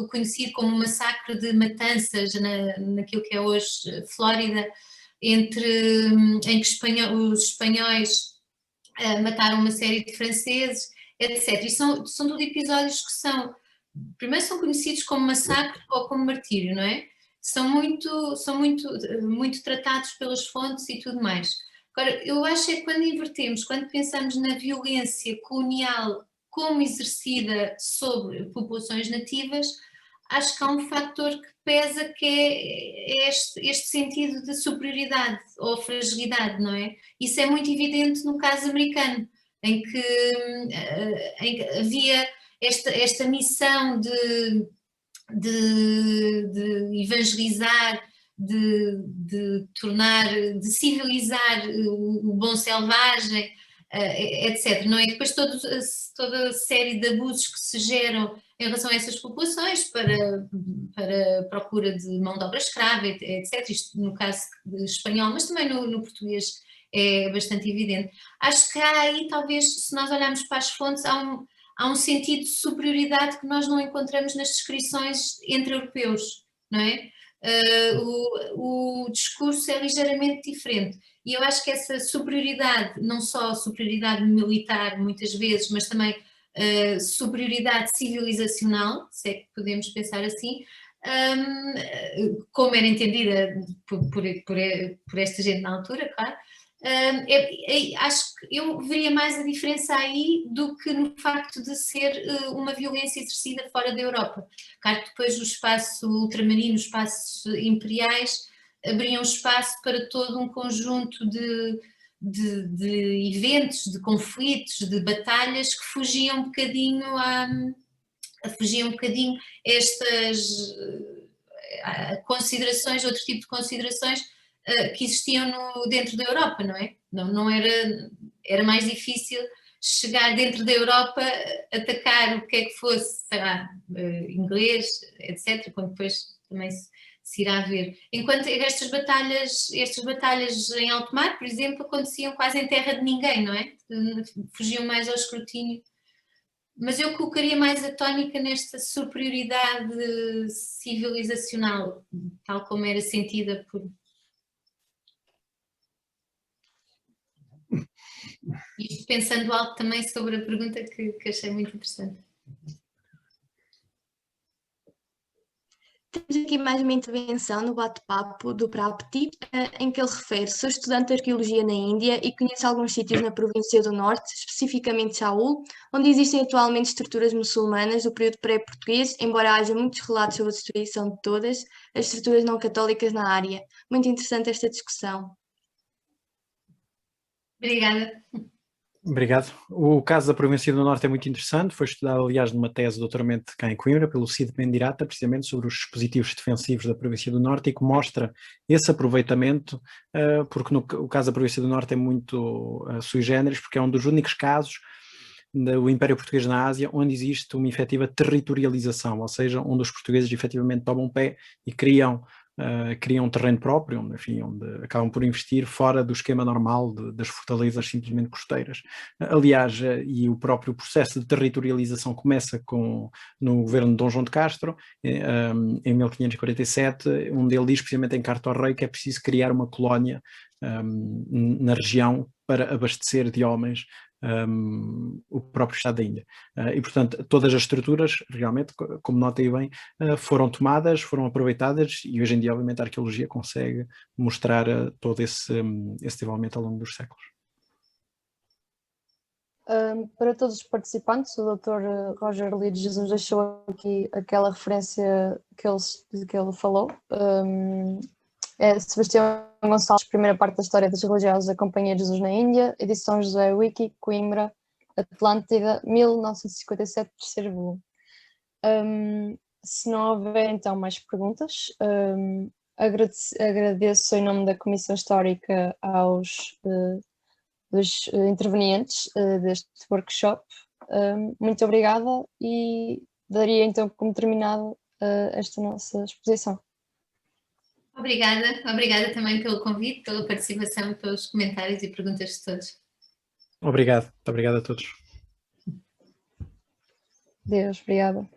conhecido como o massacre de Matanças, naquilo que é hoje Flórida, em que os espanhóis mataram uma série de franceses, etc. E são tudo episódios que primeiro são conhecidos como massacre ou como martírio, não é? São muito tratados pelas fontes e tudo mais. Agora, eu acho que quando pensamos na violência colonial como exercida sobre populações nativas, acho que há um fator que pesa, que é este sentido de superioridade ou fragilidade, não é? Isso é muito evidente no caso americano, em que havia esta missão de evangelizar, de tornar, de civilizar o bom selvagem, etc. Não é? Depois toda a série de abusos que se geram em relação a essas populações para procura de mão de obra escrava, etc. Isto no caso espanhol, mas também no português é bastante evidente. Acho que há aí, talvez, se nós olharmos para as fontes, há um sentido de superioridade que nós não encontramos nas descrições entre europeus, não é? O discurso é ligeiramente diferente e eu acho que essa superioridade, não só superioridade militar muitas vezes, mas também superioridade civilizacional, se é que podemos pensar assim, como era entendida por esta gente na altura, claro. Acho que eu veria mais a diferença aí do que no facto de ser uma violência exercida fora da Europa. Claro que depois o espaço ultramarino, os espaços imperiais, abriam espaço para todo um conjunto de eventos, de conflitos, de batalhas que fugiam um bocadinho a estas considerações, outro tipo de considerações que existiam dentro da Europa, não é? Não era mais difícil chegar dentro da Europa, atacar o que é que fosse, sei lá, inglês, etc., quando depois também se irá ver. Enquanto estas batalhas em alto mar, por exemplo, aconteciam quase em terra de ninguém, não é? Fugiam mais ao escrutínio. Mas eu colocaria mais a tónica nesta superioridade civilizacional, tal como era sentida por... Isto pensando algo também sobre a pergunta que achei muito interessante. Temos aqui mais uma intervenção no bate-papo do Prapti, em que ele refere: sou estudante de arqueologia na Índia e conheço alguns sítios na província do Norte, especificamente Chaul, onde existem atualmente estruturas muçulmanas do período pré-português, embora haja muitos relatos sobre a destruição de todas as estruturas não católicas na área. Muito interessante esta discussão. Obrigada. Obrigado. O caso da província do Norte é muito interessante, foi estudado, aliás, numa tese de doutoramento cá em Coimbra, pelo Cid Mendirata, precisamente sobre os dispositivos defensivos da província do Norte, e que mostra esse aproveitamento, porque o caso da província do Norte é muito sui generis, porque é um dos únicos casos do Império Português na Ásia onde existe uma efetiva territorialização, ou seja, onde os portugueses efetivamente tomam pé e criam um terreno próprio, onde acabam por investir fora do esquema normal das fortalezas simplesmente costeiras. Aliás, e o próprio processo de territorialização começa no governo de Dom João de Castro, em 1547, onde ele diz precisamente em Carta ao Rei que é preciso criar uma colónia na região para abastecer de homens o próprio Estado da Índia. E, portanto, todas as estruturas, realmente, como nota aí bem, foram tomadas, foram aproveitadas, e hoje em dia, obviamente, a arqueologia consegue mostrar todo esse desenvolvimento ao longo dos séculos. Para todos os participantes, o Dr. Roger Lee de Jesus deixou aqui aquela referência que ele falou. Sebastião Gonçalves, primeira parte da história das religiosas, a Companhia de Jesus na Índia, edição José Wiki, Coimbra, Atlântida, 1957, terceiro volume. Se não houver então mais perguntas, agradeço em nome da Comissão Histórica aos dos intervenientes deste workshop. Muito obrigada e daria então como terminado esta nossa exposição. Obrigada também pelo convite, pela participação, pelos comentários e perguntas de todos. Obrigado, muito obrigado a todos. Deus, obrigada.